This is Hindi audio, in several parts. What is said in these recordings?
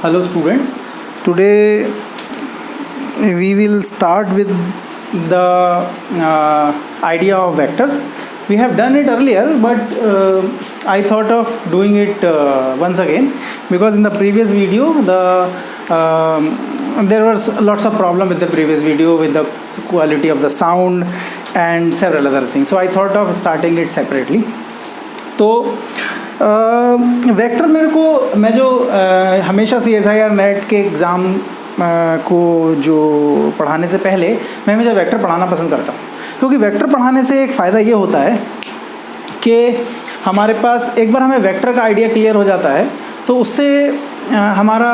Hello students, today we will start with the idea of vectors. We have done it earlier, but I thought of doing it once again because in the previous video there was lots of problem with the previous video with the quality of the sound and several other things. So I thought of starting it separately. तो वेक्टर मेरे को मैं जो हमेशा CSIR नेट के एग्ज़ाम को जो पढ़ाने से पहले मैं हमेशा वेक्टर पढ़ाना पसंद करता हूँ, क्योंकि वेक्टर पढ़ाने से एक फ़ायदा ये होता है कि हमारे पास एक बार हमें वेक्टर का आइडिया क्लियर हो जाता है तो उससे हमारा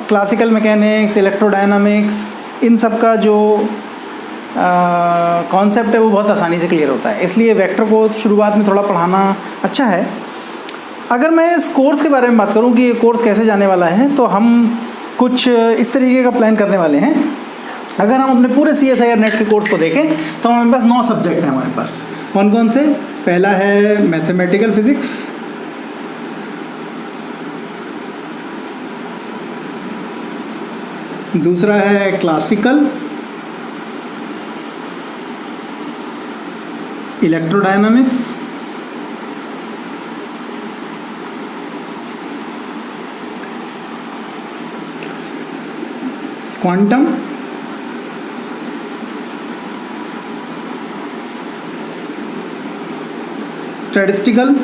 क्लासिकल मैकेनिक्स, इलेक्ट्रोडायनामिक्स, इन सब का जो कॉन्सेप्ट है वो बहुत आसानी से क्लियर होता है। इसलिए वेक्टर को शुरुआत में थोड़ा पढ़ाना अच्छा है। अगर मैं इस कोर्स के बारे में बात करूं कि ये कोर्स कैसे जाने वाला है, तो हम कुछ इस तरीके का प्लान करने वाले हैं। अगर हम अपने पूरे CSIR नेट के कोर्स को देखें तो हमारे पास 9 सब्जेक्ट हैं हमारे पास। कौन कौन से? पहला है मैथमेटिकल फिजिक्स, दूसरा है classical, electrodynamics, quantum, statistical,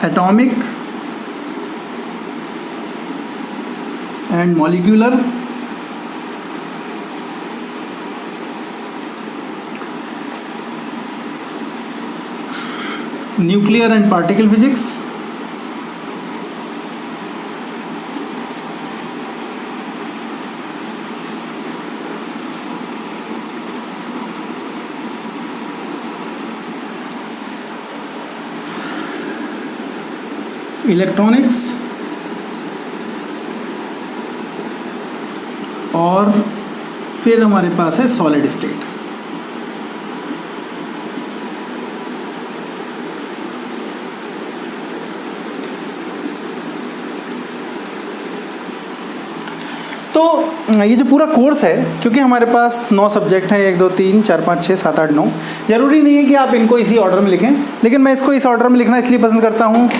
atomic and molecular, nuclear and particle physics, electronics और फिर हमारे पास है सॉलिड स्टेट। तो ये जो पूरा कोर्स है, क्योंकि हमारे पास 9 सब्जेक्ट हैं, 1 2 3 4 5 6 7 8 9, ज़रूरी नहीं है कि आप इनको इसी ऑर्डर में लिखें, लेकिन मैं इसको इस ऑर्डर में लिखना इसलिए पसंद करता हूँ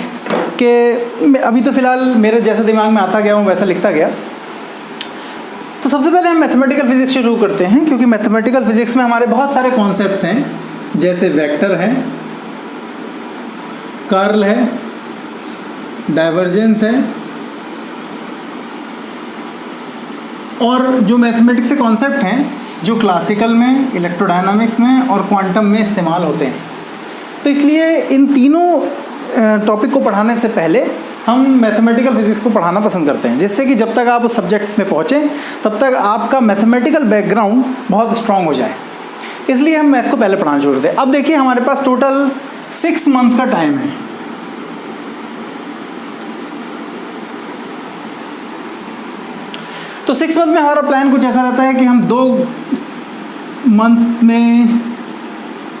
कि अभी तो फ़िलहाल मेरे जैसे दिमाग में आता गया हूँ वैसा लिखता गया। तो सबसे पहले हम मैथमेटिकल फिजिक्स शुरू करते हैं, क्योंकि मैथमेटिकल फिजिक्स में हमारे बहुत सारे कॉन्सेप्ट्स हैं, जैसे वेक्टर है, कर्ल है, डाइवर्जेंस है, और जो मैथमेटिक्स के कॉन्सेप्ट हैं जो क्लासिकल में, इलेक्ट्रोडायनामिक्स में और क्वांटम में इस्तेमाल होते हैं। तो इसलिए इन तीनों टॉपिक को पढ़ाने से पहले हम मैथमेटिकल फिजिक्स को पढ़ाना पसंद करते हैं, जिससे कि जब तक आप उस सब्जेक्ट में पहुँचें तब तक आपका मैथमेटिकल बैकग्राउंड बहुत स्ट्रॉन्ग हो जाए। इसलिए हम मैथ को पहले पढ़ाना शुरू करते हैं। अब देखिए, हमारे पास टोटल 6 मंथ का टाइम है। तो 6 मंथ में हमारा प्लान कुछ ऐसा रहता है कि हम 2 मंथ में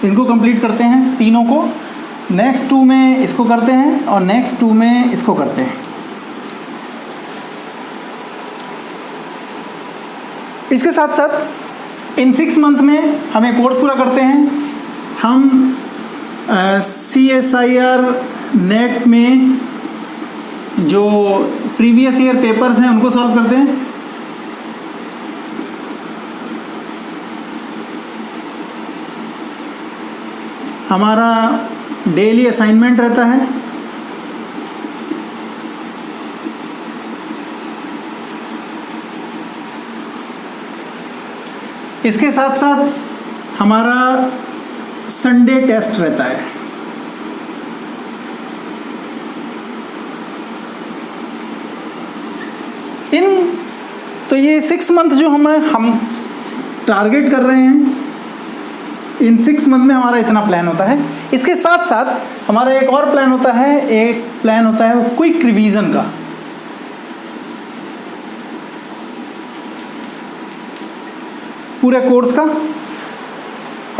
इनको कंप्लीट करते हैं, तीनों को, नेक्स्ट 2 में इसको करते हैं और नेक्स्ट 2 में इसको करते हैं। इसके साथ साथ इन 6 मंथ में हम एक कोर्स पूरा करते हैं। हम CSIR नेट में जो प्रीवियस ईयर पेपर्स हैं उनको सॉल्व करते हैं। हमारा डेली असाइनमेंट रहता है। इसके साथ साथ हमारा संडे टेस्ट रहता है। तो ये 6 मंथ जो हम टारगेट कर रहे हैं, इन 6 मंथ में हमारा इतना प्लान होता है। इसके साथ साथ हमारा एक और प्लान होता है, एक प्लान होता है वो क्विक रिवीजन का। पूरे कोर्स का।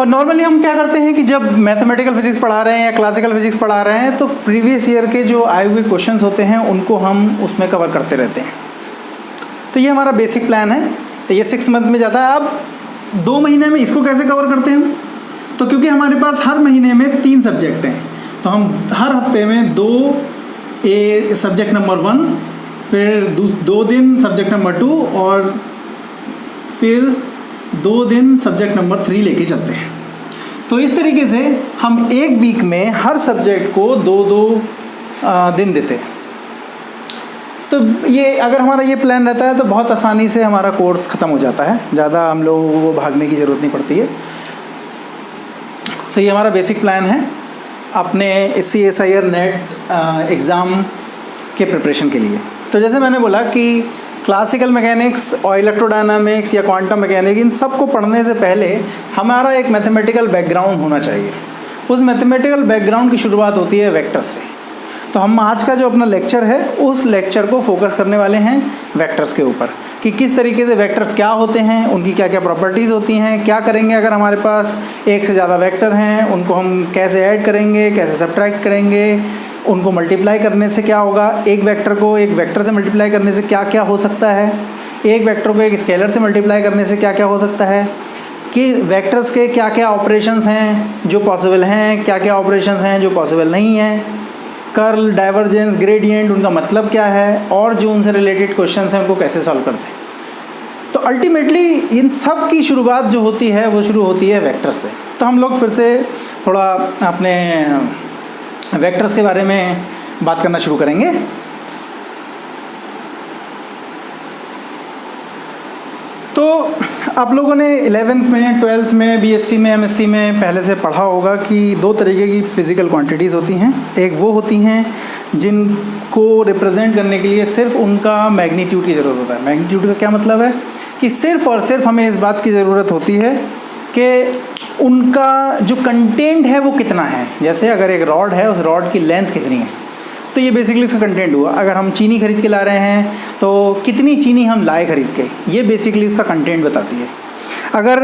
और नॉर्मली हम क्या करते हैं कि जब मैथमेटिकल फिजिक्स पढ़ा रहे हैं या क्लासिकल फिजिक्स पढ़ा रहे हैं तो प्रीवियस ईयर के जो आए हुए क्वेश्चंस होते हैं उनको हम उसमें कवर करते रहते हैं। तो ये हमारा बेसिक प्लान है। तो ये 6 मंथ में जाता है। अब 2 महीने में इसको कैसे कवर करते हैं? तो क्योंकि हमारे पास हर महीने में 3 सब्जेक्ट हैं, तो हम हर हफ्ते में 2 सब्जेक्ट नंबर 1, फिर 2 दिन सब्जेक्ट नंबर 2 और फिर 2 दिन सब्जेक्ट नंबर 3 लेके चलते हैं। तो इस तरीके से हम एक वीक में हर सब्जेक्ट को 2-2 दिन देते हैं। तो ये अगर हमारा ये प्लान रहता है तो बहुत आसानी से हमारा कोर्स ख़त्म हो जाता है, ज़्यादा हम लोगों को भागने की ज़रूरत नहीं पड़ती है। तो ये हमारा बेसिक प्लान है अपने SC/SIR नेट एग्ज़ाम के प्रिपरेशन के लिए। तो जैसे मैंने बोला कि क्लासिकल मैकेनिक्स और इलेक्ट्रोडायनामिक्स या क्वांटम मैकेनिक्स, इन सब को पढ़ने से पहले हमारा एक मैथमेटिकल बैकग्राउंड होना चाहिए। उस मैथमेटिकल बैकग्राउंड की शुरुआत होती है वेक्टर से। तो हम आज का जो अपना लेक्चर है उस लेक्चर को फोकस करने वाले हैं वेक्टर्स के ऊपर, कि किस तरीके से वेक्टर्स क्या होते हैं, उनकी क्या क्या प्रॉपर्टीज़ होती हैं, क्या करेंगे अगर हमारे पास एक से ज़्यादा वेक्टर हैं, उनको हम कैसे ऐड करेंगे, कैसे सब्ट्रैक्ट करेंगे, उनको मल्टीप्लाई करने से क्या होगा, एक वेक्टर को एक वेक्टर से मल्टीप्लाई करने से क्या क्या हो सकता है, एक वेक्टर को एक स्केलर से मल्टीप्लाई करने से क्या क्या हो सकता है, कि वेक्टर्स के क्या क्या ऑपरेशंस हैं जो पॉसिबल हैं, क्या क्या ऑपरेशंस हैं जो पॉसिबल नहीं हैं, कर्ल, डाइवर्जेंस, ग्रेडियंट, उनका मतलब क्या है, और जो उनसे रिलेटेड क्वेश्चंस हैं उनको कैसे सॉल्व करते हैं। तो अल्टीमेटली इन सब की शुरुआत जो होती है वो शुरू होती है वेक्टर से। तो हम लोग फिर से थोड़ा अपने वेक्टर्स के बारे में बात करना शुरू करेंगे। तो आप लोगों ने 11th में, 12th में, BSc में, MSc में पहले से पढ़ा होगा कि 2 तरीके की फिज़िकल क्वांटिटीज़ होती हैं। एक वो होती हैं जिनको रिप्रेजेंट करने के लिए सिर्फ उनका मैग्नीट्यूड की ज़रूरत होता है। मैग्नीट्यूड का क्या मतलब है कि सिर्फ और सिर्फ हमें इस बात की ज़रूरत होती है कि उनका जो कंटेंट है वो कितना है। जैसे अगर एक रॉड है, उस रॉड की लेंथ कितनी है, तो ये बेसिकली इसका कंटेंट हुआ। अगर हम चीनी खरीद के ला रहे हैं तो कितनी चीनी हम लाए खरीद के, ये बेसिकली इसका कंटेंट बताती है। अगर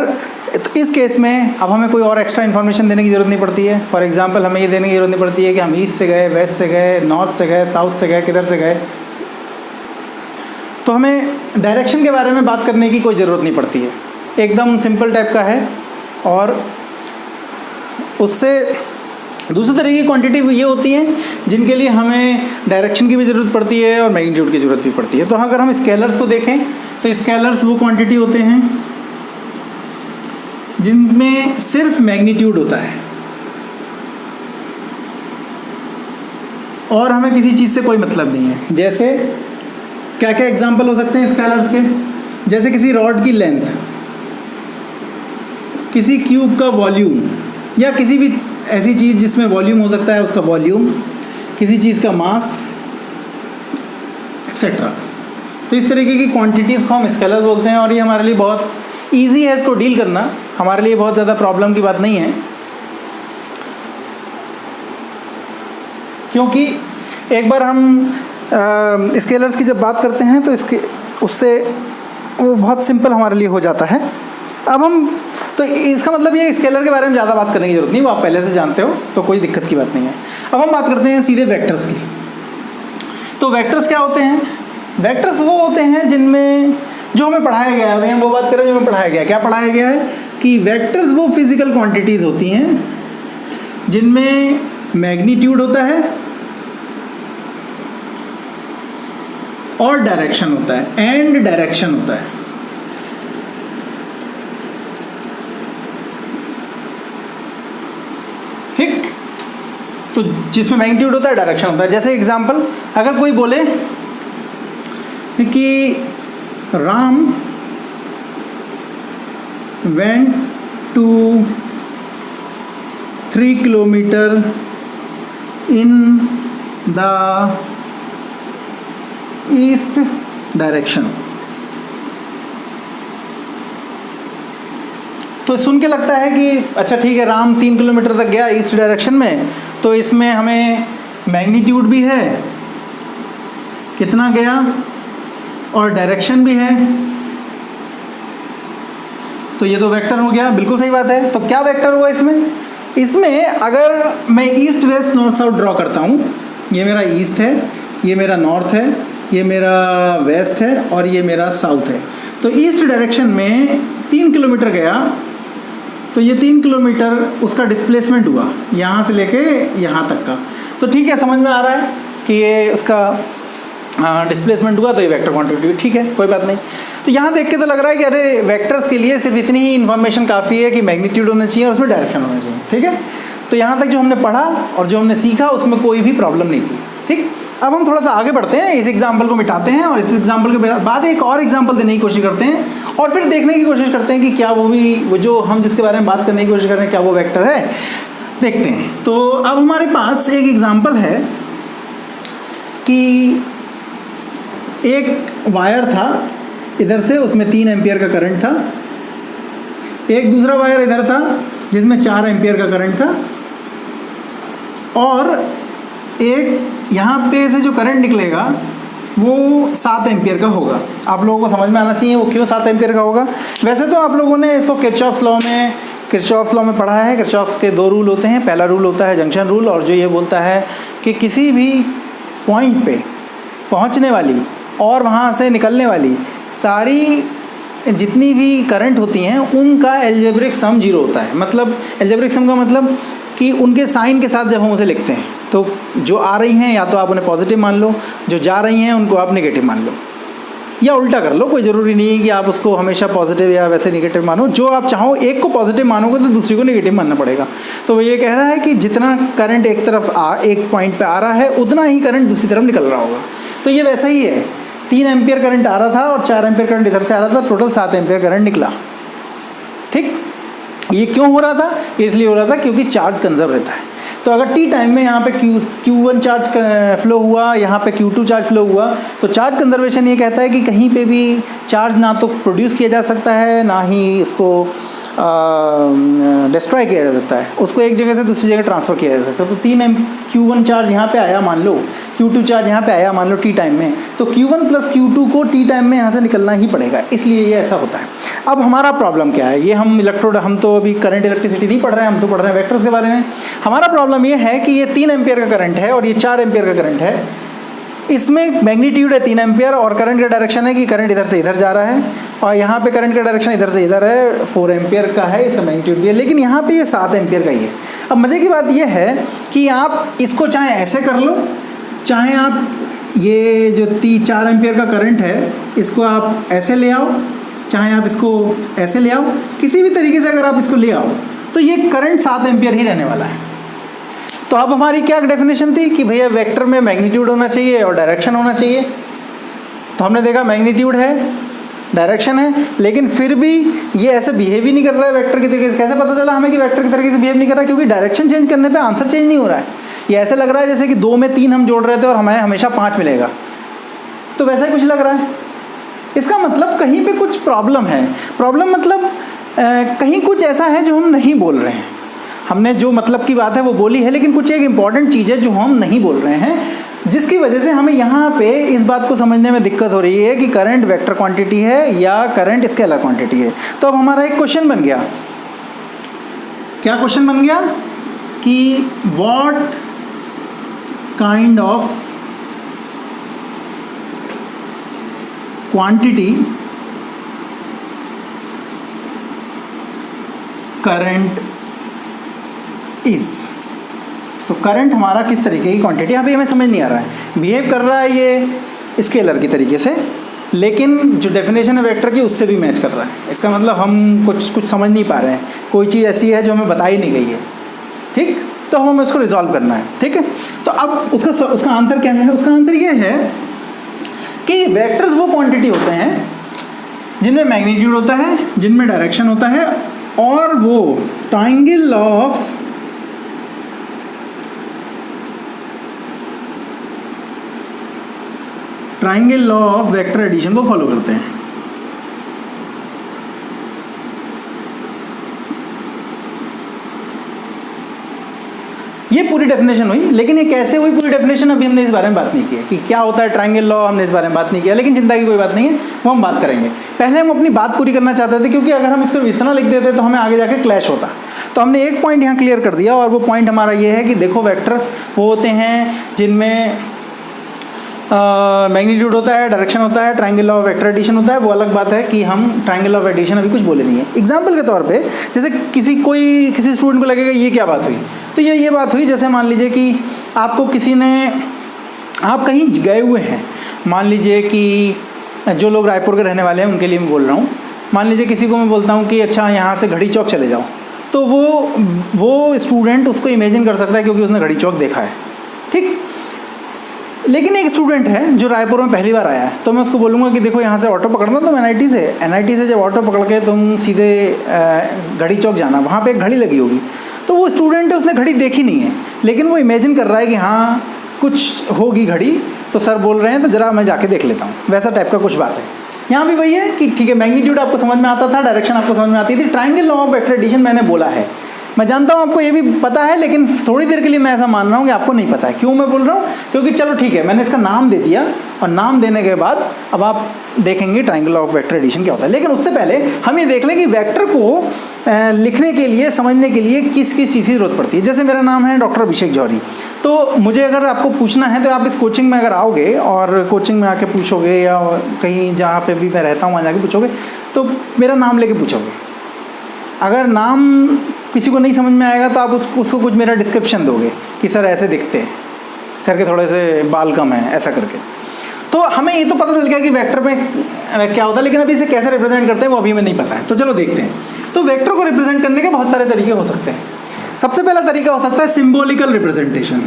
तो इस केस में अब हमें कोई और एक्स्ट्रा इन्फॉर्मेशन देने की ज़रूरत नहीं पड़ती है। फॉर एग्जांपल हमें ये देने की ज़रूरत नहीं पड़ती है कि हम ईस्ट से गए, वेस्ट से गए, नॉर्थ से गए, साउथ से गए, किधर से गए। तो हमें डायरेक्शन के बारे में बात करने की कोई ज़रूरत नहीं पड़ती है, एकदम सिंपल टाइप का है। और उससे दूसरे तरह की क्वांटिटी ये होती हैं जिनके लिए हमें डायरेक्शन की भी ज़रूरत पड़ती है और मैग्नीट्यूड की ज़रूरत भी पड़ती है। तो अगर हम स्केलर्स को देखें तो स्केलर्स वो क्वांटिटी होते हैं जिनमें सिर्फ मैग्नीट्यूड होता है और हमें किसी चीज़ से कोई मतलब नहीं है। जैसे क्या क्या एग्जांपल हो सकते हैं स्केलर्स के? जैसे किसी रॉड की लेंथ, किसी क्यूब का वॉल्यूम, या किसी भी ऐसी चीज़ जिसमें वॉल्यूम हो सकता है उसका वॉल्यूम, किसी चीज़ का मास, एक्सेट्रा। तो इस तरीके की क्वांटिटीज़ को हम स्केलर बोलते हैं और ये हमारे लिए बहुत इजी है इसको डील करना, हमारे लिए बहुत ज़्यादा प्रॉब्लम की बात नहीं है। क्योंकि एक बार हम स्केलर्स की जब बात करते हैं तो उससे वो बहुत सिंपल हमारे लिए हो जाता है। अब हम तो इसका मतलब ये स्केलर के बारे में ज़्यादा बात करने की जरूरत नहीं, वो आप पहले से जानते हो, तो कोई दिक्कत की बात नहीं है। अब हम बात करते हैं सीधे वेक्टर्स की। तो वेक्टर्स क्या होते हैं? वेक्टर्स वो होते हैं जिनमें जो हमें पढ़ाया गया है, हम वो बात करें जो हमें पढ़ाया गया है। क्या पढ़ाया गया है कि वेक्टर्स वो फिजिकल क्वांटिटीज़ होती हैं जिनमें मैग्नीट्यूड होता है और डायरेक्शन होता है, एंड डायरेक्शन होता है। ठीक, तो जिसमें मैग्नीट्यूड होता है, डायरेक्शन होता है। जैसे एग्जांपल, अगर कोई बोले कि Ram went to 3 kilometre in the east direction, तो सुन के लगता है कि अच्छा ठीक है, राम 3 किलोमीटर तक गया ईस्ट डायरेक्शन में, तो इसमें हमें मैग्नीट्यूड भी है, कितना गया, और डायरेक्शन भी है। तो ये तो वेक्टर हो गया, बिल्कुल सही बात है। तो क्या वेक्टर हुआ इसमें अगर मैं east west north south draw करता हूँ, ये मेरा ईस्ट है, ये मेरा नॉर्थ है, ये मेरा वेस्ट है और ये मेरा साउथ है। तो ईस्ट डायरेक्शन में 3 किलोमीटर गया, तो ये 3 किलोमीटर उसका डिस्प्लेसमेंट हुआ यहाँ से लेके यहाँ तक का। तो ठीक है, समझ में आ रहा है कि ये उसका डिस्प्लेसमेंट हुआ, तो ये वेक्टर क्वांटिटी, ठीक है, कोई बात नहीं। तो यहाँ देख के तो लग रहा है कि अरे वेक्टर्स के लिए सिर्फ इतनी ही इन्फॉर्मेशन काफ़ी है कि मैग्नीट्यूड होना चाहिए और उसमें डायरेक्शन होना चाहिए, ठीक है। तो यहाँ तक जो हमने पढ़ा और जो हमने सीखा उसमें कोई भी प्रॉब्लम नहीं थी, ठीक। अब हम थोड़ा सा आगे बढ़ते हैं, इस एग्जाम्पल को मिटाते हैं और इस एग्जाम्पल के बाद एक और एग्जाम्पल देने की कोशिश करते हैं और फिर देखने की कोशिश करते हैं कि क्या वो जो हम जिसके बारे में बात करने की कोशिश कर रहे हैं क्या वो वेक्टर है, देखते हैं। तो अब हमारे पास एक एग्जाम्पल है कि एक वायर था इधर से, उसमें 3 एम्पियर का करंट था। एक दूसरा वायर इधर था जिसमें 4 एम्पियर का करंट था और एक यहाँ पे से जो करंट निकलेगा वो 7 एम्पियर का होगा। आप लोगों को समझ में आना चाहिए वो क्यों 7 एम्पियर का होगा। वैसे तो आप लोगों ने इसको किरचॉफ्स लॉ में पढ़ा है। किरचॉफ्स के 2 रूल होते हैं। पहला रूल होता है जंक्शन रूल, और जो ये बोलता है कि किसी भी पॉइंट पे पहुंचने वाली और वहाँ से निकलने वाली सारी जितनी भी करंट होती हैं उनका एल्जेब्रिक सम 0 होता है। मतलब एल्जेब्रिक सम का मतलब कि उनके साइन के साथ जब हम उसे लिखते हैं तो जो आ रही हैं या तो आप उन्हें पॉजिटिव मान लो, जो जा रही हैं उनको आप नेगेटिव मान लो, या उल्टा कर लो। कोई ज़रूरी नहीं है कि आप उसको हमेशा पॉजिटिव या वैसे नेगेटिव मानो। जो आप चाहो, एक को पॉजिटिव मानोगे तो दूसरी को नेगेटिव मानना पड़ेगा। तो वो ये कह रहा है कि जितना करंट एक तरफ एक पॉइंट पे आ रहा है उतना ही करंट दूसरी तरफ निकल रहा होगा। तो ये वैसा ही है, 3 एम्पियर करंट आ रहा था और 4 एम्पियर करंट इधर से आ रहा था, टोटल 7 एम्पियर करंट निकला, ठीक। ये क्यों हो रहा था? इसलिए हो रहा था क्योंकि चार्ज कंजर्व रहता है। तो अगर टी टाइम में यहाँ पे Q1 चार्ज फ्लो हुआ, यहाँ पे Q2 चार्ज फ्लो हुआ, तो चार्ज कंजर्वेशन ये कहता है कि कहीं पे भी चार्ज ना तो प्रोड्यूस किया जा सकता है ना ही इसको डिस्ट्रॉय किया जा सकता है, उसको एक जगह से दूसरी जगह ट्रांसफ़र किया जा सकता है। तो Q1 चार्ज यहाँ पे आया मान लो, Q2 चार्ज यहाँ पे आया मान लो टी टाइम में, तो Q1 प्लस Q2 को टी टाइम में यहाँ से निकलना ही पड़ेगा, इसलिए ये ऐसा होता है। अब हमारा प्रॉब्लम क्या है? ये हम तो अभी करंट इलेक्ट्रिसिटी नहीं पढ़ रहे हैं, हम तो पढ़ रहे हैं वेक्टर्स के बारे में। हमारा प्रॉब्लम ये है कि ये 3 एम्पियर का करंट है और ये 4 एम्पियर का करंट है। इसमें मैग्नीट्यूड है 3 एम्पियर और करंट का डायरेक्शन है कि करंट इधर से इधर जा रहा है, और यहाँ पे करंट का डायरेक्शन इधर से इधर है, 4 एम्पियर का है, इसका मैग्नीट्यूड भी है, लेकिन यहाँ पे ये 7 एम्पियर का ही है। अब मज़े की बात ये है कि आप इसको चाहे ऐसे कर लो, चाहे आप ये जो 4 एम्पियर का करंट है इसको आप ऐसे ले आओ, चाहे आप इसको ऐसे ले आओ, किसी भी तरीके से अगर आप इसको ले आओ तो ये करंट 7 एम्पियर ही रहने वाला है। तो अब हमारी क्या डेफिनेशन थी कि भैया वेक्टर में मैग्नीट्यूड होना चाहिए और डायरेक्शन होना चाहिए। तो हमने देखा मैग्नीट्यूड है, डायरेक्शन है, लेकिन फिर भी ये ऐसे बिहेव ही नहीं कर रहा है वेक्टर के तरीके से। कैसे पता चला हमें कि वेक्टर के तरीके से बिहेव नहीं कर रहा है? क्योंकि डायरेक्शन चेंज करने पे आंसर चेंज नहीं हो रहा है। ये ऐसे लग रहा है जैसे कि 2 में 3 हम जोड़ रहे थे और हमें हमेशा 5 मिलेगा, तो वैसा ही कुछ लग रहा है। इसका मतलब कहीं पे कुछ प्रॉब्लम है। प्रॉब्लम मतलब कहीं कुछ ऐसा है जो हम नहीं बोल रहे हैं। हमने जो मतलब की बात है वो बोली है, लेकिन कुछ एक इम्पॉर्टेंट चीज़ है जो हम नहीं बोल रहे हैं, जिसकी वजह से हमें यहाँ पे इस बात को समझने में दिक्कत हो रही है कि करंट वेक्टर क्वांटिटी है या करंट स्केलर क्वांटिटी है। तो अब हमारा एक क्वेश्चन बन गया। क्या क्वेश्चन बन गया कि what kind of quantity current is. तो करंट हमारा किस तरीके की क्वांटिटी, अभी हमें समझ नहीं आ रहा है। बिहेव कर रहा है ये स्केलर की तरीके से, लेकिन जो डेफिनेशन है वेक्टर की उससे भी मैच कर रहा है। इसका मतलब हम कुछ समझ नहीं पा रहे हैं, कोई चीज़ ऐसी है जो हमें बताई नहीं गई है, ठीक। तो हमें उसको रिजॉल्व करना है, ठीक है। तो अब उसका आंसर क्या है? उसका आंसर ये है कि वेक्टर्स वो क्वांटिटी होते हैं जिनमें मैग्नीट्यूड होता है, जिनमें डायरेक्शन होता है, और वो triangle law of vector addition को फॉलो करते हैं। ये पूरी डेफिनेशन हुई, लेकिन ये कैसे हुई पूरी डेफिनेशन अभी हमने इस बारे में बात नहीं की है कि क्या होता है ट्रायंगल लॉ, हमने इस बारे में बात नहीं किया, लेकिन चिंता की कोई बात नहीं है, वो हम बात करेंगे। पहले हम अपनी बात पूरी करना चाहते थे, क्योंकि अगर हम इसको इतना लिख देते तो हमें आगे जाके क्लैश होता। तो हमने एक पॉइंट यहाँ क्लियर कर दिया, और वो पॉइंट हमारा ये है कि देखो वेक्टर्स वो होते हैं जिनमें मैग्नीट्यूड होता है, डायरेक्शन होता है, ट्रायंगल ऑफ वेक्टर एडिशन होता है। वो अलग बात है कि हम ट्रायंगल ऑफ एडिशन अभी कुछ बोले नहीं है। एग्जाम्पल के तौर पे जैसे किसी स्टूडेंट को लगेगा ये क्या बात हुई, तो ये बात हुई जैसे मान लीजिए कि आपको किसी ने, आप कहीं गए हुए हैं, मान लीजिए कि जो लोग रायपुर के रहने वाले हैं उनके लिए मैं बोल रहा हूँ, मान लीजिए किसी को मैं बोलता हूँ कि अच्छा यहाँ से घड़ी चौक चले जाओ, तो वो स्टूडेंट उसको इमेजिन कर सकता है क्योंकि उसने घड़ी चौक देखा है, ठीक। लेकिन एक स्टूडेंट है जो रायपुर में पहली बार आया है, तो मैं उसको बोलूँगा कि देखो यहाँ से ऑटो पकड़ना, तुम एनआईटी से जब ऑटो पकड़ के तुम सीधे घड़ी चौक जाना, वहाँ पे एक घड़ी लगी होगी। तो वो स्टूडेंट है, उसने घड़ी देखी नहीं है, लेकिन वो इमेजिन कर रहा है कि हाँ कुछ होगी घड़ी, तो सर बोल रहे हैं तो ज़रा मैं जाके देख लेता हूँ, वैसा टाइप का कुछ बात है। यहाँ भी वही है कि ठीक है, मैग्नीट्यूड आपको समझ में आता था, डायरेक्शन आपको समझ में आती थी, ट्रायंगल ऑफ वेक्टर एडिशन मैंने बोला है, मैं जानता हूँ आपको ये भी पता है, लेकिन थोड़ी देर के लिए मैं ऐसा मान रहा हूँ कि आपको नहीं पता है। क्यों मैं बोल रहा हूँ, क्योंकि चलो ठीक है, मैंने इसका नाम दे दिया, और नाम देने के बाद अब आप देखेंगे ट्रायंगल ऑफ वेक्टर एडिशन क्या होता है। लेकिन उससे पहले हम ये देख लें कि वेक्टर को लिखने के लिए, समझने के लिए किस किस चीज़ की ज़रूरत पड़ती है। जैसे मेरा नाम है डॉक्टर अभिषेक जौहरी, तो मुझे अगर आपको पूछना है तो आप इस कोचिंग में अगर आओगे और कोचिंग में आके पूछोगे, या कहीं जहाँ पे भी मैं रहता हूँ वहाँ जाके पूछोगे, तो मेरा नाम लेके पूछोगे। अगर नाम किसी को नहीं समझ में आएगा तो आप उसको कुछ मेरा डिस्क्रिप्शन दोगे कि सर ऐसे दिखते हैं, सर के थोड़े से बाल कम हैं, ऐसा करके। तो हमें ये तो पता चल गया कि वेक्टर में क्या होता है, लेकिन अभी इसे कैसे रिप्रेजेंट करते हैं वो अभी हमें नहीं पता है। तो चलो देखते हैं। तो वेक्टर को रिप्रेजेंट करने के बहुत सारे तरीके हो सकते हैं। सबसे पहला तरीका हो सकता है सिंबॉलिकल रिप्रेजेंटेशन।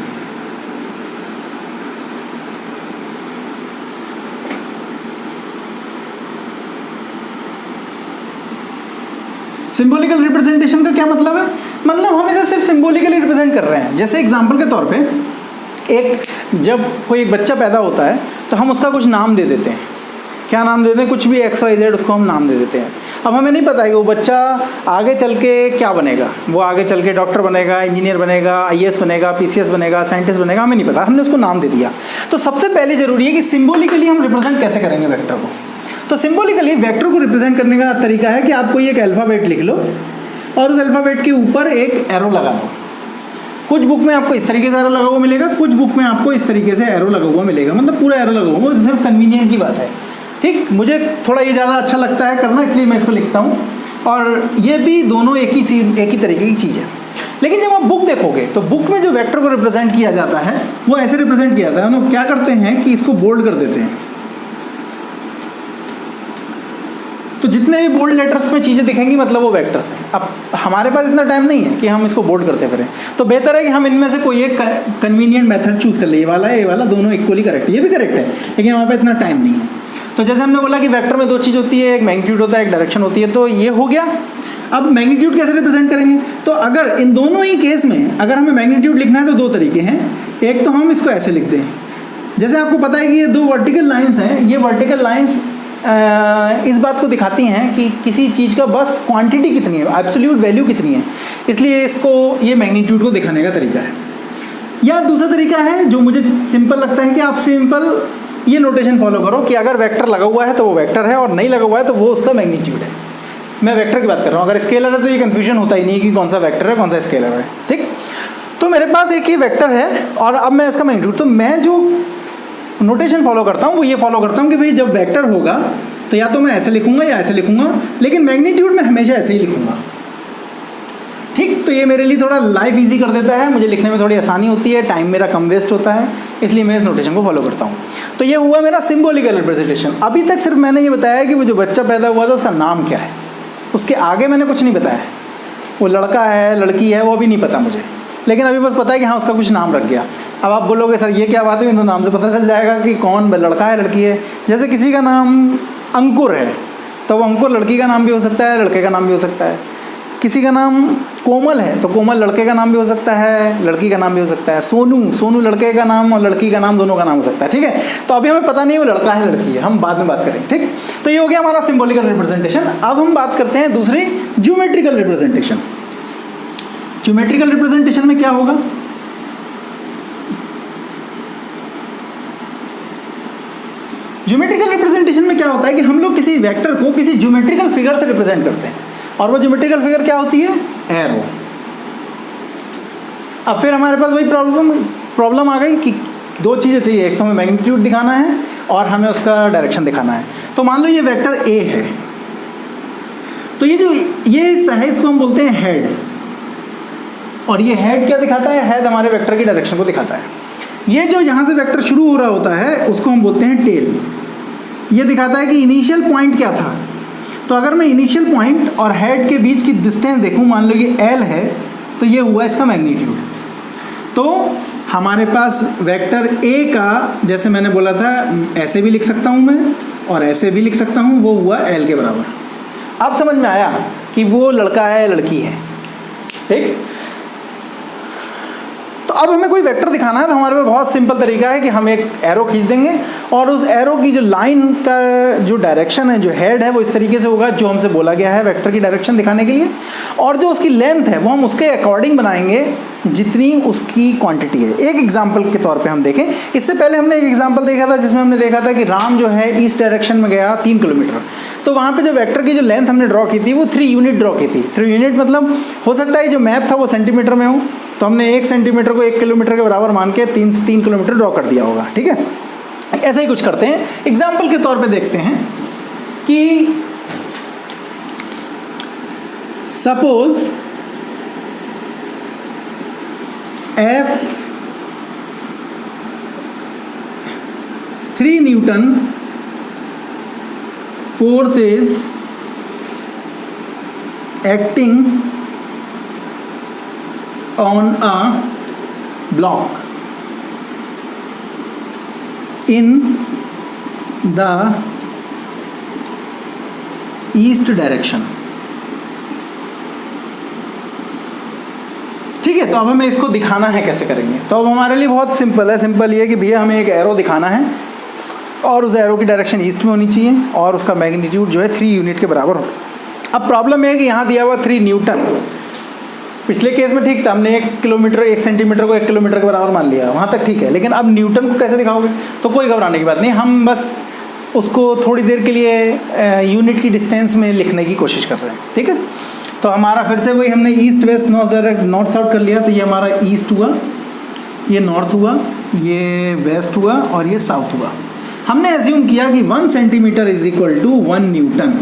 सिंबॉलिकल रिप्रेजेंटेशन का क्या मतलब है, मतलब हम इसे सिर्फ सिंबॉलिकली रिप्रेजेंट कर रहे हैं। जैसे एग्जांपल के तौर पे जब कोई एक बच्चा पैदा होता है तो हम उसका कुछ नाम दे देते हैं। क्या नाम देते हैं, कुछ भी XYZ उसको हम नाम दे देते हैं। अब हमें नहीं पता है कि वो बच्चा आगे चल के क्या बनेगा, वो आगे चल के डॉक्टर बनेगा, इंजीनियर बनेगा, IAS बनेगा, PCS बनेगा, साइंटिस्ट बनेगा, हमें नहीं पता, हमने उसको नाम दे दिया। तो सबसे पहले जरूरी है कि सिंबॉलिकली हम रिप्रेजेंट कैसे करेंगे वेक्टर को। तो सिंबॉलिकली वेक्टर को रिप्रेजेंट करने का तरीका है कि आप कोई एक अल्फ़ाबेट लिख लो और उस अल्फ़ाबेट के ऊपर एक एरो लगा दो। कुछ बुक में आपको इस तरीके से एरो लगा हुआ मिलेगा, कुछ बुक में आपको इस तरीके से एरो लगा हुआ मिलेगा, मतलब पूरा एरो लगा हुआ, वो सिर्फ कन्वीनियंट की बात है, ठीक। मुझे थोड़ा ये ज़्यादा अच्छा लगता है करना, इसलिए मैं इसको लिखता हूँ। और ये भी दोनों एक ही तरीके की चीज़ है। लेकिन जब आप बुक देखोगे तो बुक में जो वेक्टर को रिप्रेजेंट किया जाता है वो ऐसे रिप्रेजेंट किया जाता है। हम लोग क्या करते हैं कि इसको बोल्ड कर देते हैं, तो जितने भी बोल्ड लेटर्स में चीज़ें दिखेंगी मतलब वो वेक्टर्स हैं। अब हमारे पास इतना टाइम नहीं है कि हम इसको बोल्ड करते फिरें, तो बेहतर है कि हम इनमें से कोई एक कन्वीनियंट मेथड चूज़ कर ले। ये वाला है, ये वाला, दोनों इक्वली करेक्ट है, ये भी करेक्ट है, लेकिन हमारे पास इतना टाइम नहीं है। तो जैसे हमने बोला कि वेक्टर में दो चीज़ होती है, एक मैग्नीट्यूड होता है, एक डायरेक्शन होती है, तो ये हो गया। अब मैग्नीट्यूड कैसे रिप्रेजेंट करेंगे, तो अगर इन दोनों ही केस में अगर हमें मैग्नीट्यूड लिखना है तो दो तरीके हैं। एक तो हम इसको ऐसे लिख दें, जैसे आपको पता है कि ये दो वर्टिकल लाइन्स हैं, ये वर्टिकल लाइन्स इस बात को दिखाती हैं कि किसी चीज़ का बस क्वांटिटी कितनी है, एब्सोल्यूट वैल्यू कितनी है, इसलिए इसको ये मैग्नीट्यूड को दिखाने का तरीका है। या दूसरा तरीका है जो मुझे सिंपल लगता है कि आप सिंपल ये नोटेशन फॉलो करो कि अगर वेक्टर लगा हुआ है तो वो वेक्टर है, और नहीं लगा हुआ है तो वो उसका मैग्नीट्यूड है। मैं वेक्टर की बात कर रहा हूँ, अगर स्केलर है तो ये कन्फ्यूजन होता ही नहीं है कि कौन सा वेक्टर है कौन सा स्केलर है, ठीक। तो मेरे पास एक ही वेक्टर है और अब मैं इसका मैग्नीट्यूड, तो मैं जो नोटेशन फॉलो करता हूँ वो ये फॉलो करता हूँ कि भाई जब वेक्टर होगा तो या तो मैं ऐसे लिखूंगा या ऐसे लिखूंगा, लेकिन मैग्नीट्यूड में हमेशा ऐसे ही लिखूंगा, ठीक। तो ये मेरे लिए थोड़ा लाइफ इजी कर देता है, मुझे लिखने में थोड़ी आसानी होती है, टाइम मेरा कम वेस्ट होता है, इसलिए मैं इस नोटेशन को फॉलो करता हूँ। तो ये हुआ मेरा सिंबॉलिकल रिप्रेजेंटेशन। अभी तक सिर्फ मैंने ये बताया कि वो जो बच्चा पैदा हुआ था उसका नाम क्या है, उसके आगे मैंने कुछ नहीं बताया। वो लड़का है लड़की है वो भी नहीं पता मुझे, लेकिन अभी बस पता है कि हाँ उसका कुछ नाम रख गया। अब आप बोलोगे सर ये क्या बात हुई, तो नाम से पता चल जाएगा कि कौन लड़का है लड़की है। जैसे किसी का नाम अंकुर है तो वो अंकुर लड़की का नाम भी हो सकता है, लड़के का नाम भी हो सकता है। किसी का नाम कोमल है तो कोमल लड़के का नाम भी हो सकता है, लड़की का नाम भी हो सकता है। सोनू लड़के का नाम और लड़की का नाम दोनों का नाम हो सकता है, ठीक है। तो अभी हमें पता नहीं वो लड़का है लड़की है, हम बाद में बात करेंगे, ठीक। तो ये हो गया हमारा सिंबॉलिकल रिप्रेजेंटेशन। अब हम बात करते हैं दूसरी ज्योमेट्रिकल रिप्रेजेंटेशन। ज्योमेट्रिकल रिप्रेजेंटेशन में क्या होगा, ज्योमेट्रिकल रिप्रेजेंटेशन में क्या होता है कि हम लोग किसी वेक्टर को किसी ज्योमेट्रिकल फिगर से रिप्रेजेंट करते हैं, और वो ज्योमेट्रिकल फिगर क्या होती है? एरो। अब फिर हमारे पास वही प्रॉब्लम आ गई कि दो चीज़ें चाहिए, एक तो हमें मैग्नीट्यूड दिखाना है और हमें उसका डायरेक्शन दिखाना है। तो मान लो ये वेक्टर ए है, तो ये है इसको हम बोलते हैं हेड, और ये हेड क्या दिखाता है? हेड हमारे वेक्टर की डायरेक्शन को दिखाता है। ये जो यहाँ से वेक्टर शुरू हो रहा होता है उसको हम बोलते हैं टेल। ये दिखाता है कि इनिशियल पॉइंट क्या था। तो अगर मैं इनिशियल पॉइंट और हेड के बीच की डिस्टेंस देखूँ, मान लो ये एल है, तो ये हुआ इसका मैग्नीट्यूड। तो हमारे पास वेक्टर ए का, जैसे मैंने बोला था, ऐसे भी लिख सकता हूँ मैं और ऐसे भी लिख सकता हूँ, वो हुआ एल के बराबर। अब समझ में आया कि वो लड़का है लड़की है, ठीक। तो अब हमें कोई वेक्टर दिखाना है, तो हमारे पास बहुत सिंपल तरीका है कि हम एक एरो खींच देंगे और उस एरो की जो लाइन का जो डायरेक्शन है, जो हेड है, वो इस तरीके से होगा जो हमसे बोला गया है वेक्टर की डायरेक्शन दिखाने के लिए, और जो उसकी लेंथ है वो हम उसके अकॉर्डिंग बनाएंगे जितनी उसकी क्वांटिटी है। एक एग्जाम्पल के तौर पे हम देखें, इससे पहले हमने एक एग्जाम्पल देखा था जिसमें हमने देखा था कि राम जो है ईस्ट डायरेक्शन में गया 3 किलोमीटर। तो वहाँ पे जो वेक्टर की जो लेंथ हमने ड्रॉ की थी वो 3 यूनिट ड्रॉ की थी। 3 यूनिट मतलब हो सकता है जो मैप था वो सेंटीमीटर में हो, तो हमने 1 सेंटीमीटर को 1 किलोमीटर के बराबर मान के 3 किलोमीटर ड्रॉ कर दिया होगा, ठीक है। ऐसा ही कुछ करते हैं, एग्जाम्पल के तौर पे देखते हैं कि suppose F 3 Newton force is acting on a block in the east direction। ठीक है, तो अब हमें इसको दिखाना है, कैसे करेंगे? तो अब हमारे लिए बहुत सिंपल है। सिंपल ये कि भैया हमें एक एरो दिखाना है और उस एरो की डायरेक्शन ईस्ट में होनी चाहिए और उसका मैग्नीट्यूड जो है 3 यूनिट के बराबर हो। अब प्रॉब्लम है कि यहाँ दिया हुआ 3 न्यूटन। पिछले केस में ठीक था, हमने 1 किलोमीटर 1 सेंटीमीटर को 1 किलोमीटर के बराबर मान लिया, वहाँ तक ठीक है। लेकिन अब न्यूटन को कैसे दिखाओगे? तो कोई घबराने की बात नहीं, हम बस उसको थोड़ी देर के लिए यूनिट की डिस्टेंस में लिखने की कोशिश कर रहे हैं, ठीक है। तो हमारा फिर से वही, हमने ईस्ट वेस्ट नॉर्थ साउथ कर लिया। तो ये हमारा ईस्ट हुआ, ये नॉर्थ हुआ, ये वेस्ट हुआ और ये साउथ हुआ। हमने एज्यूम किया कि 1 centimetre is equal to 1 newton,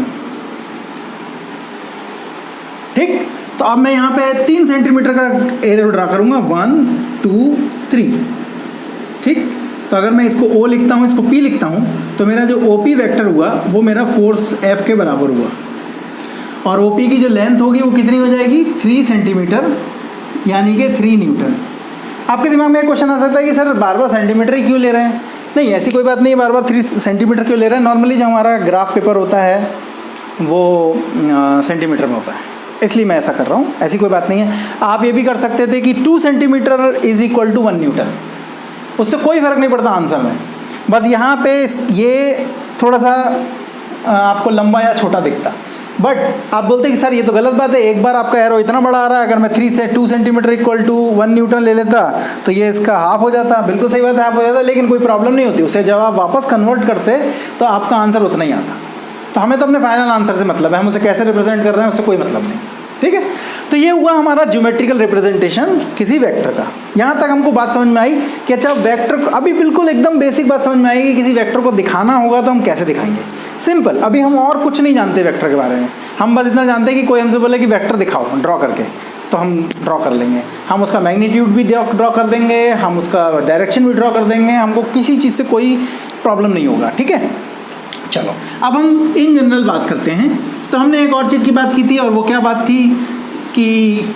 ठीक। तो अब मैं यहाँ पे 3 सेंटीमीटर का एरो ड्रा करूँगा, 1 2 3, ठीक। तो अगर मैं इसको O लिखता हूँ, इसको P लिखता हूँ, तो मेरा जो OP वेक्टर हुआ वो मेरा फोर्स F के बराबर हुआ, और OP की जो लेंथ होगी वो कितनी हो जाएगी? 3 सेंटीमीटर, यानी कि 3 न्यूटन। आपके दिमाग में एक क्वेश्चन आ सकता है कि सर बार बार सेंटीमीटर ही क्यों ले रहे हैं? नहीं, ऐसी कोई बात नहीं, बार बार 3 सेंटीमीटर क्यों ले रहे हैं। नॉर्मली जो हमारा ग्राफ पेपर होता है वो सेंटीमीटर में होता है, इसलिए मैं ऐसा कर रहा हूँ, ऐसी कोई बात नहीं है। आप ये भी कर सकते थे कि 2 centimetre is equal to 1 newton, उससे कोई फ़र्क नहीं पड़ता आंसर में। बस यहाँ पे ये थोड़ा सा आपको लंबा या छोटा दिखता, बट आप बोलते हैं कि सर ये तो गलत बात है, एक बार आपका एरो इतना बड़ा आ रहा है, अगर मैं 3 से 2 सेंटीमीटर इक्वल टू 1 न्यूटन ले लेता तो ये इसका हाफ हो जाता। बिल्कुल सही बात है, हाफ हो जाता, लेकिन कोई प्रॉब्लम नहीं होती। उसे जब आप वापस कन्वर्ट करते तो आपका आंसर उतना ही आता। तो हमें तो अपने फाइनल आंसर से मतलब है, हम उसे कैसे रिप्रेजेंट कर रहे हैं उससे कोई मतलब नहीं, ठीक है। तो ये हुआ हमारा ज्योमेट्रिकल रिप्रेजेंटेशन किसी वेक्टर का। यहाँ तक हमको बात समझ में आई कि अच्छा वेक्टर, अभी बिल्कुल एकदम बेसिक बात समझ में आएगी, किसी वेक्टर को दिखाना होगा तो हम कैसे दिखाएंगे। सिंपल, अभी हम और कुछ नहीं जानते वेक्टर के बारे में, हम बस इतना जानते हैं कि कोई हमसे बोले कि वेक्टर दिखाओ ड्रॉ करके, तो हम ड्रॉ कर लेंगे। हम उसका मैग्नीट्यूड भी ड्रॉ कर देंगे, हम उसका डायरेक्शन भी ड्रॉ कर देंगे, हमको किसी चीज़ से कोई प्रॉब्लम नहीं होगा, ठीक है। चलो अब हम इन जनरल बात करते हैं। तो हमने एक और चीज़ की बात की थी, और वो क्या बात थी कि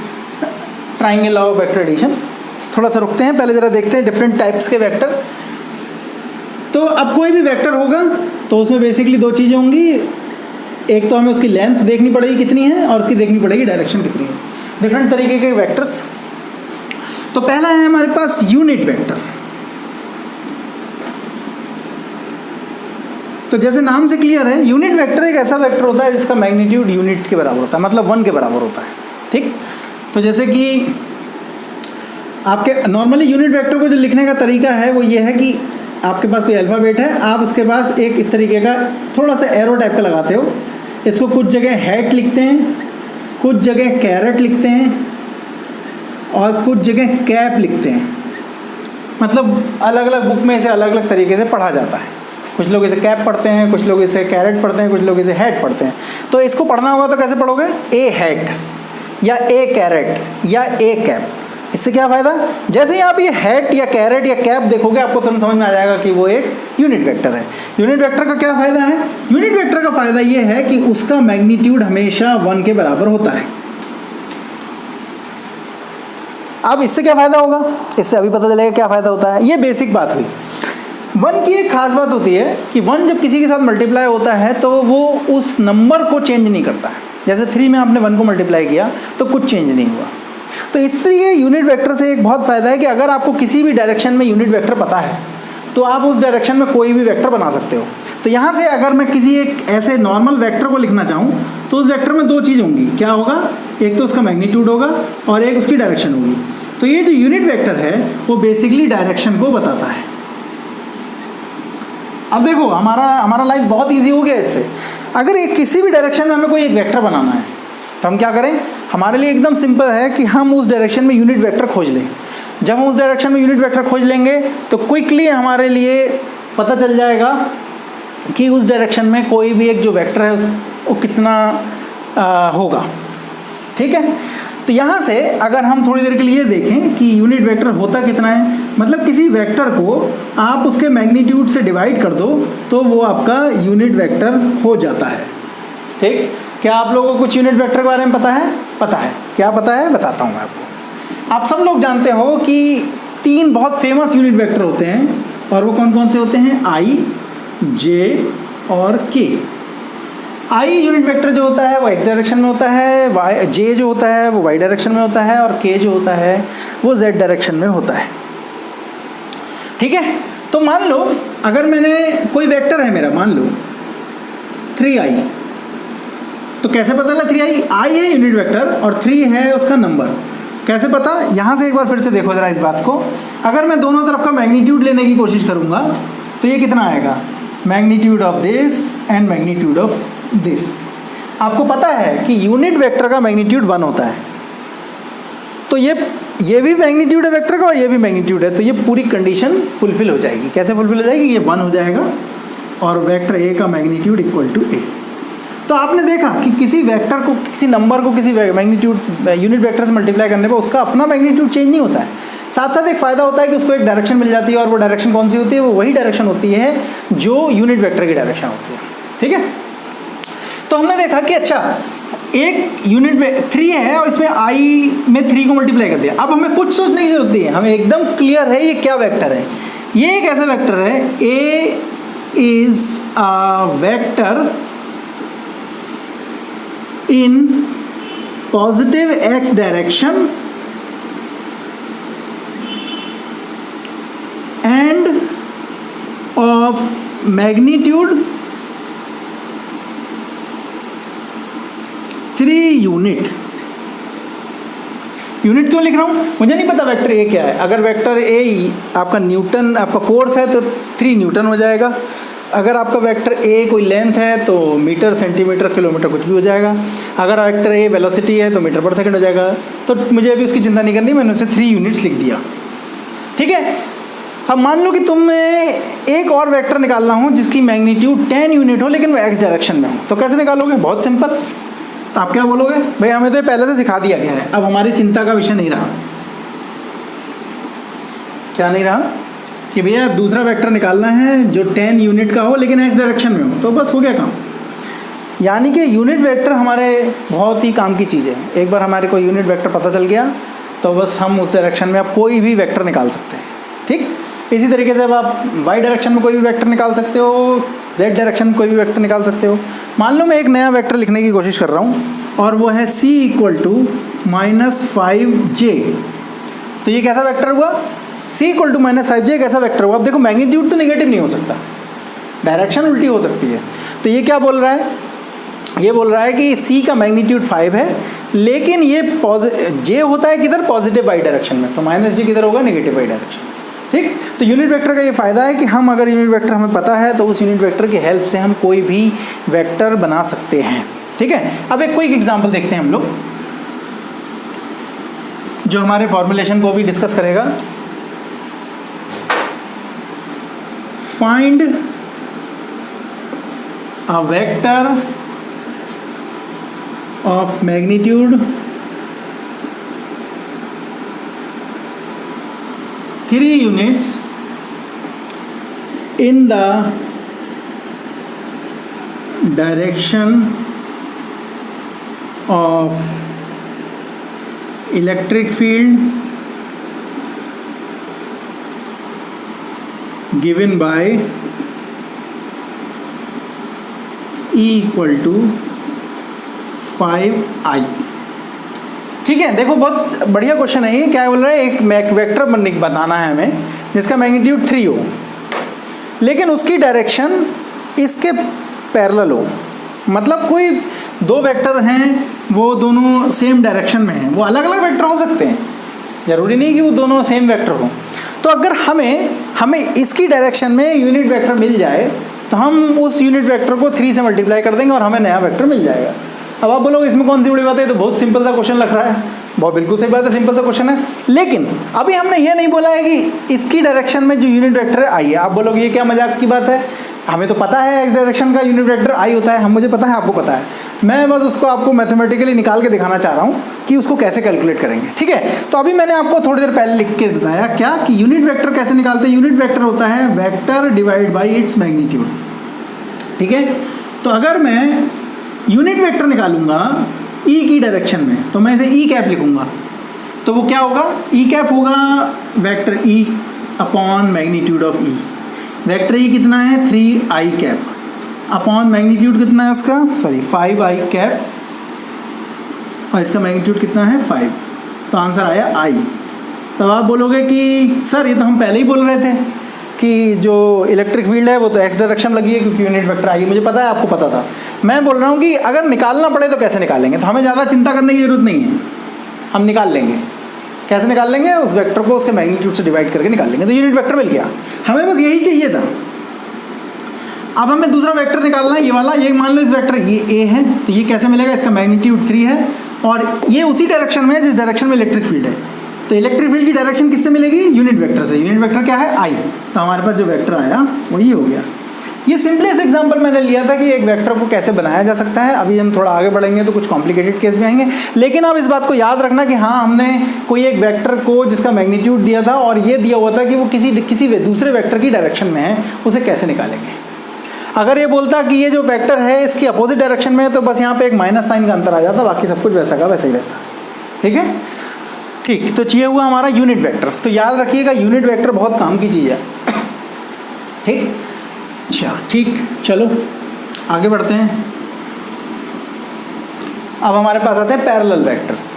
triangle law of vector addition. थोड़ा सा रुकते हैं, पहले ज़रा देखते हैं डिफरेंट टाइप्स के वेक्टर। तो अब कोई भी वेक्टर होगा तो उसमें बेसिकली 2 चीज़ें होंगी, एक तो हमें उसकी लेंथ देखनी पड़ेगी कितनी है, और उसकी देखनी पड़ेगी डायरेक्शन कितनी है। डिफरेंट तरीके के वेक्टर्स। तो पहला है हमारे पास यूनिट वेक्टर। तो जैसे नाम से क्लियर है, यूनिट वेक्टर एक ऐसा वेक्टर होता है जिसका मैग्नीट्यूड यूनिट के बराबर होता है, मतलब 1 के बराबर होता है, ठीक। तो जैसे कि आपके नॉर्मली यूनिट वेक्टर को जो लिखने का तरीका है वो ये है कि आपके पास कोई अल्फ़ाबेट है, आप उसके पास एक इस तरीके का थोड़ा सा एरो टाइप का लगाते हो। इसको कुछ जगह हैट लिखते हैं, कुछ जगह कैरेट लिखते हैं और कुछ जगह कैप लिखते हैं। मतलब अलग अलग बुक में इसे अलग अलग तरीके से पढ़ा जाता है। कुछ लोग इसे कैप पढ़ते हैं, कुछ लोग इसे कैरेट पढ़ते हैं, कुछ लोग इसे हैट पढ़ते हैं। तो इसको पढ़ना होगा तो कैसे पढ़ोगे? ए हैट या ए कैरेट या ए कैप। इससे क्या फ़ायदा? जैसे ही आप ये हैट या कैरेट या कैप देखोगे आपको तुरंत समझ में आ जाएगा कि वो एक यूनिट वेक्टर है। यूनिट वेक्टर का क्या फ़ायदा है? यूनिट वेक्टर का फ़ायदा ये है कि उसका मैग्नीट्यूड हमेशा 1 के बराबर होता है। अब इससे क्या फ़ायदा होगा? इससे अभी पता चलेगा क्या फ़ायदा होता है। ये बेसिक बात हुई। 1 की एक खास बात होती है कि 1 जब किसी के साथ मल्टीप्लाई होता है तो वो उस नंबर को चेंज नहीं करता है। जैसे 3 में आपने 1 को मल्टीप्लाई किया तो कुछ चेंज नहीं हुआ। तो इसलिए यूनिट वेक्टर से एक बहुत फ़ायदा है कि अगर आपको किसी भी डायरेक्शन में यूनिट वेक्टर पता है तो आप उस डायरेक्शन में कोई भी वेक्टर बना सकते हो। तो यहाँ से अगर मैं किसी एक ऐसे नॉर्मल वेक्टर को लिखना चाहूँ तो उस वेक्टर में 2 चीज़ होंगी। क्या होगा? एक तो उसका मैग्नीट्यूड होगा और एक उसकी डायरेक्शन होगी। तो ये जो यूनिट वेक्टर है वो बेसिकली डायरेक्शन को बताता है। अब देखो हमारा लाइफ बहुत इजी हो गया इससे। अगर एक किसी भी डायरेक्शन में हमें कोई एक वेक्टर बनाना है तो हम क्या करें? हमारे लिए एकदम सिंपल है कि हम उस डायरेक्शन में यूनिट वेक्टर खोज लें। जब हम उस डायरेक्शन में यूनिट वेक्टर खोज लेंगे तो क्विकली हमारे लिए पता चल जाएगा कि उस डायरेक्शन में कोई भी एक जो वेक्टर है वो कितना होगा। ठीक है? तो यहाँ से अगर हम थोड़ी देर के लिए देखें कि यूनिट वेक्टर होता कितना है, मतलब किसी वेक्टर को आप उसके मैग्नीट्यूड से डिवाइड कर दो तो वो आपका यूनिट वेक्टर हो जाता है। ठीक? क्या आप लोगों को कुछ यूनिट वेक्टर के बारे में पता है? पता है। क्या पता है? बताता हूँ मैं आपको। आप सब लोग जानते हो कि 3 बहुत फेमस यूनिट वेक्टर होते हैं और वो कौन कौन से होते हैं? आई, जे और के। आई यूनिट वेक्टर जो होता है वो एक्स डायरेक्शन में होता है, वाई जे जो होता है वो वाई डायरेक्शन में होता है और के जो होता है वो जेड डायरेक्शन में होता है। ठीक है? तो मान लो अगर मैंने कोई वेक्टर है मेरा, मान लो 3i, तो कैसे पता चला 3i? आई है यूनिट वेक्टर और 3 है उसका नंबर। कैसे पता? यहाँ से एक बार फिर से देखो ज़रा इस बात को। अगर मैं दोनों तरफ का मैग्नीट्यूड लेने की कोशिश करूँगा तो ये कितना आएगा? Magnitude of this and magnitude of this. आपको पता है कि यूनिट वेक्टर का मैग्नीट्यूड 1 होता है। तो ये भी मैग्नीट्यूड है वेक्टर का और ये भी मैग्नीट्यूड है, तो ये पूरी कंडीशन फुलफिल हो जाएगी। कैसे फुलफिल हो जाएगी? ये 1 हो जाएगा और वेक्टर ए का मैग्नीट्यूड इक्वल टू ए। तो आपने देखा कि किसी वेक्टर को, किसी नंबर को किसी मैग्नीट्यूड यूनिट वेक्टर से मल्टीप्लाई करने पर उसका अपना मैग्नीट्यूड चेंज नहीं होता है। साथ साथ एक फ़ायदा होता है कि उसको एक डायरेक्शन मिल जाती है और वो डायरेक्शन कौन सी होती है? वो वही डायरेक्शन होती है जो यूनिट वेक्टर की डायरेक्शन होती है। ठीक है? तो हमने देखा कि अच्छा एक यूनिट में 3 है और इसमें आई में 3 को मल्टीप्लाई कर दिया। अब हमें कुछ सोचने की जरूरत नहीं है, हमें एकदम क्लियर है ये क्या वेक्टर है। ये एक ऐसा वेक्टर है, A is a vector in positive X direction and of magnitude 3 unit. Unit क्यों लिख रहा हूँ? मुझे नहीं पता वेक्टर ए क्या है। अगर वेक्टर ए आपका न्यूटन, आपका फोर्स है तो 3 न्यूटन हो जाएगा। अगर आपका वेक्टर ए कोई लेंथ है तो मीटर, सेंटीमीटर, किलोमीटर कुछ भी हो जाएगा। अगर वेक्टर ए वेलोसिटी है तो मीटर पर सेकंड हो जाएगा। तो मुझे अभी उसकी चिंता नहीं करनी, मैंने उसे 3 यूनिट्स लिख दिया। ठीक है? अब मान लो कि तुम्हें एक और वेक्टर निकालना हो जिसकी मैग्नीट्यूड 10 यूनिट हो लेकिन वो एक्स डायरेक्शन में हो, तो कैसे निकालोगे? बहुत सिंपल। तो आप क्या बोलोगे? भाई हमें तो पहले से सिखा दिया गया है, अब हमारी चिंता का विषय नहीं रहा। क्या नहीं रहा? कि भैया दूसरा वेक्टर निकालना है जो 10 यूनिट का हो लेकिन एक्स डायरेक्शन में हो, तो बस हो गया काम। यानी कि यूनिट वेक्टर हमारे बहुत ही काम की चीज़ है। एक बार हमारे को यूनिट वेक्टर पता चल गया तो बस हम उस डायरेक्शन में अब कोई भी वेक्टर निकाल सकते हैं। ठीक? इसी तरीके से अब आप वाई डायरेक्शन में कोई भी वेक्टर निकाल सकते हो, जेड डायरेक्शन में कोई भी वेक्टर निकाल सकते हो। मान लो मैं एक नया वेक्टर लिखने की कोशिश कर रहा हूँ और वो है c इक्वल टू -5j। तो ये कैसा वेक्टर हुआ? c इक्वल टू -5j कैसा वेक्टर हुआ? अब देखो मैग्नीट्यूड तो नेगेटिव नहीं हो सकता, डायरेक्शन उल्टी हो सकती है। तो ये क्या बोल रहा है? ये बोल रहा है कि c का मैग्नीट्यूड 5 है लेकिन ये j होता है किधर? पॉजिटिव वाई डायरेक्शन में। तो -j किधर होगा? Negative Y direction. ठीक। तो यूनिट वेक्टर का ये फ़ायदा है कि हम अगर यूनिट वेक्टर हमें पता है तो उस यूनिट वेक्टर की हेल्प से हम कोई भी वेक्टर बना सकते हैं। ठीक है, अब एक क्विक एग्जांपल देखते हैं हम लोग जो हमारे फॉर्मुलेशन को भी डिस्कस करेगा। Find a vector of magnitude 3 units in the direction of electric field given by E equal to 5I। ठीक है, देखो बहुत बढ़िया क्वेश्चन है ये। क्या बोल रहा है, एक वेक्टर बनाना है हमें जिसका मैग्नीट्यूड 3 हो, लेकिन उसकी डायरेक्शन इसके पैरेलल हो। मतलब कोई दो वेक्टर हैं, वो दोनों सेम डायरेक्शन में हैं, वो अलग अलग वेक्टर हो सकते हैं, ज़रूरी नहीं कि वो दोनों सेम वेक्टर हो। तो अगर हमें इसकी डायरेक्शन में यूनिट वेक्टर मिल जाए तो हम उस यूनिट वेक्टर को 3 से मल्टीप्लाई कर देंगे और हमें नया वेक्टर मिल जाएगा। अब आप बोलोगे इसमें कौन सी बड़ी बात है, तो बहुत सिंपल सा क्वेश्चन लग रहा है। बहुत बिल्कुल सही बात है, सिंपल सा क्वेश्चन है। लेकिन अभी हमने ये नहीं बोला है कि इसकी डायरेक्शन में जो यूनिट वेक्टर है आई है। आप बोलोगे ये क्या मजाक की बात है, हमें तो पता है एक्स डायरेक्शन का यूनिट वेक्टर आई होता है, मुझे पता है, आपको पता है। मैं बस उसको आपको मैथमेटिकली निकाल के दिखाना चाह रहा हूँ कि उसको कैसे कैलकुलेट करेंगे। ठीक है, तो अभी मैंने आपको थोड़ी देर पहले लिख के बताया क्या कि यूनिट वेक्टर कैसे निकालते हैं। यूनिट वेक्टर होता है vector divide by its magnitude. ठीक है, तो अगर मैं यूनिट वेक्टर निकालूंगा ई की डायरेक्शन में तो मैं इसे ई कैप लिखूंगा, तो वो क्या होगा, ई कैप होगा vector E upon magnitude of E. Vector E कितना है 3i कैप अपॉन मैग्नीट्यूड कितना है उसका, सॉरी 5i कैप, और इसका मैग्नीट्यूड कितना है 5। तो आंसर आया i। तब आप बोलोगे कि सर ये तो हम पहले ही बोल रहे थे कि जो इलेक्ट्रिक फील्ड है वो तो एक्स डायरेक्शन लगी है क्योंकि यूनिट वेक्टर आई। मुझे पता है, आपको पता था। मैं बोल रहा हूँ कि अगर निकालना पड़े तो कैसे निकालेंगे, तो हमें ज़्यादा चिंता करने की जरूरत नहीं है, हम निकाल लेंगे। कैसे निकाल लेंगे, उस वेक्टर को उसके मैग्नीट्यूड से डिवाइड करके निकाल लेंगे, तो यूनिट वेक्टर मिल गया। हमें बस यही चाहिए था। अब हमें दूसरा वेक्टर निकालना है, ये वाला। ये मान लो इस वेक्टर ये ए है, तो ये कैसे मिलेगा, इसका मैग्नीट्यूड 3 है और ये उसी डायरेक्शन में है जिस डायरेक्शन में इलेक्ट्रिक फील्ड है। तो इलेक्ट्रिक फील्ड की डायरेक्शन किससे मिलेगी, यूनिट वेक्टर से। यूनिट वेक्टर क्या है, आई। तो हमारे पास जो वेक्टर आया वो ये हो गया। ये सिंपलेस्ट एग्जांपल मैंने लिया था कि एक वेक्टर को कैसे बनाया जा सकता है। अभी हम थोड़ा आगे बढ़ेंगे तो कुछ कॉम्प्लिकेटेड केस भी आएंगे, लेकिन आप इस बात को याद रखना कि हाँ, हमने कोई एक वेक्टर को जिसका मैग्नीट्यूड दिया था और ये दिया हुआ था कि वो किसी दूसरे वेक्टर की डायरेक्शन में है, उसे कैसे निकालेंगे। अगर ये बोलता कि ये जो वेक्टर है इसकी अपोजिट डायरेक्शन में है तो बस यहाँ पे एक माइनस साइन का अंतर आ जाता, बाकी सब कुछ वैसा का वैसा ही रहता। ठीक है, ठीक। तो चाहिए हुआ हमारा यूनिट वेक्टर। तो याद रखिएगा यूनिट वेक्टर बहुत काम की चीज़ है। ठीक, अच्छा ठीक, चलो आगे बढ़ते हैं। अब हमारे पास आते हैं पैरेलल वेक्टर्स।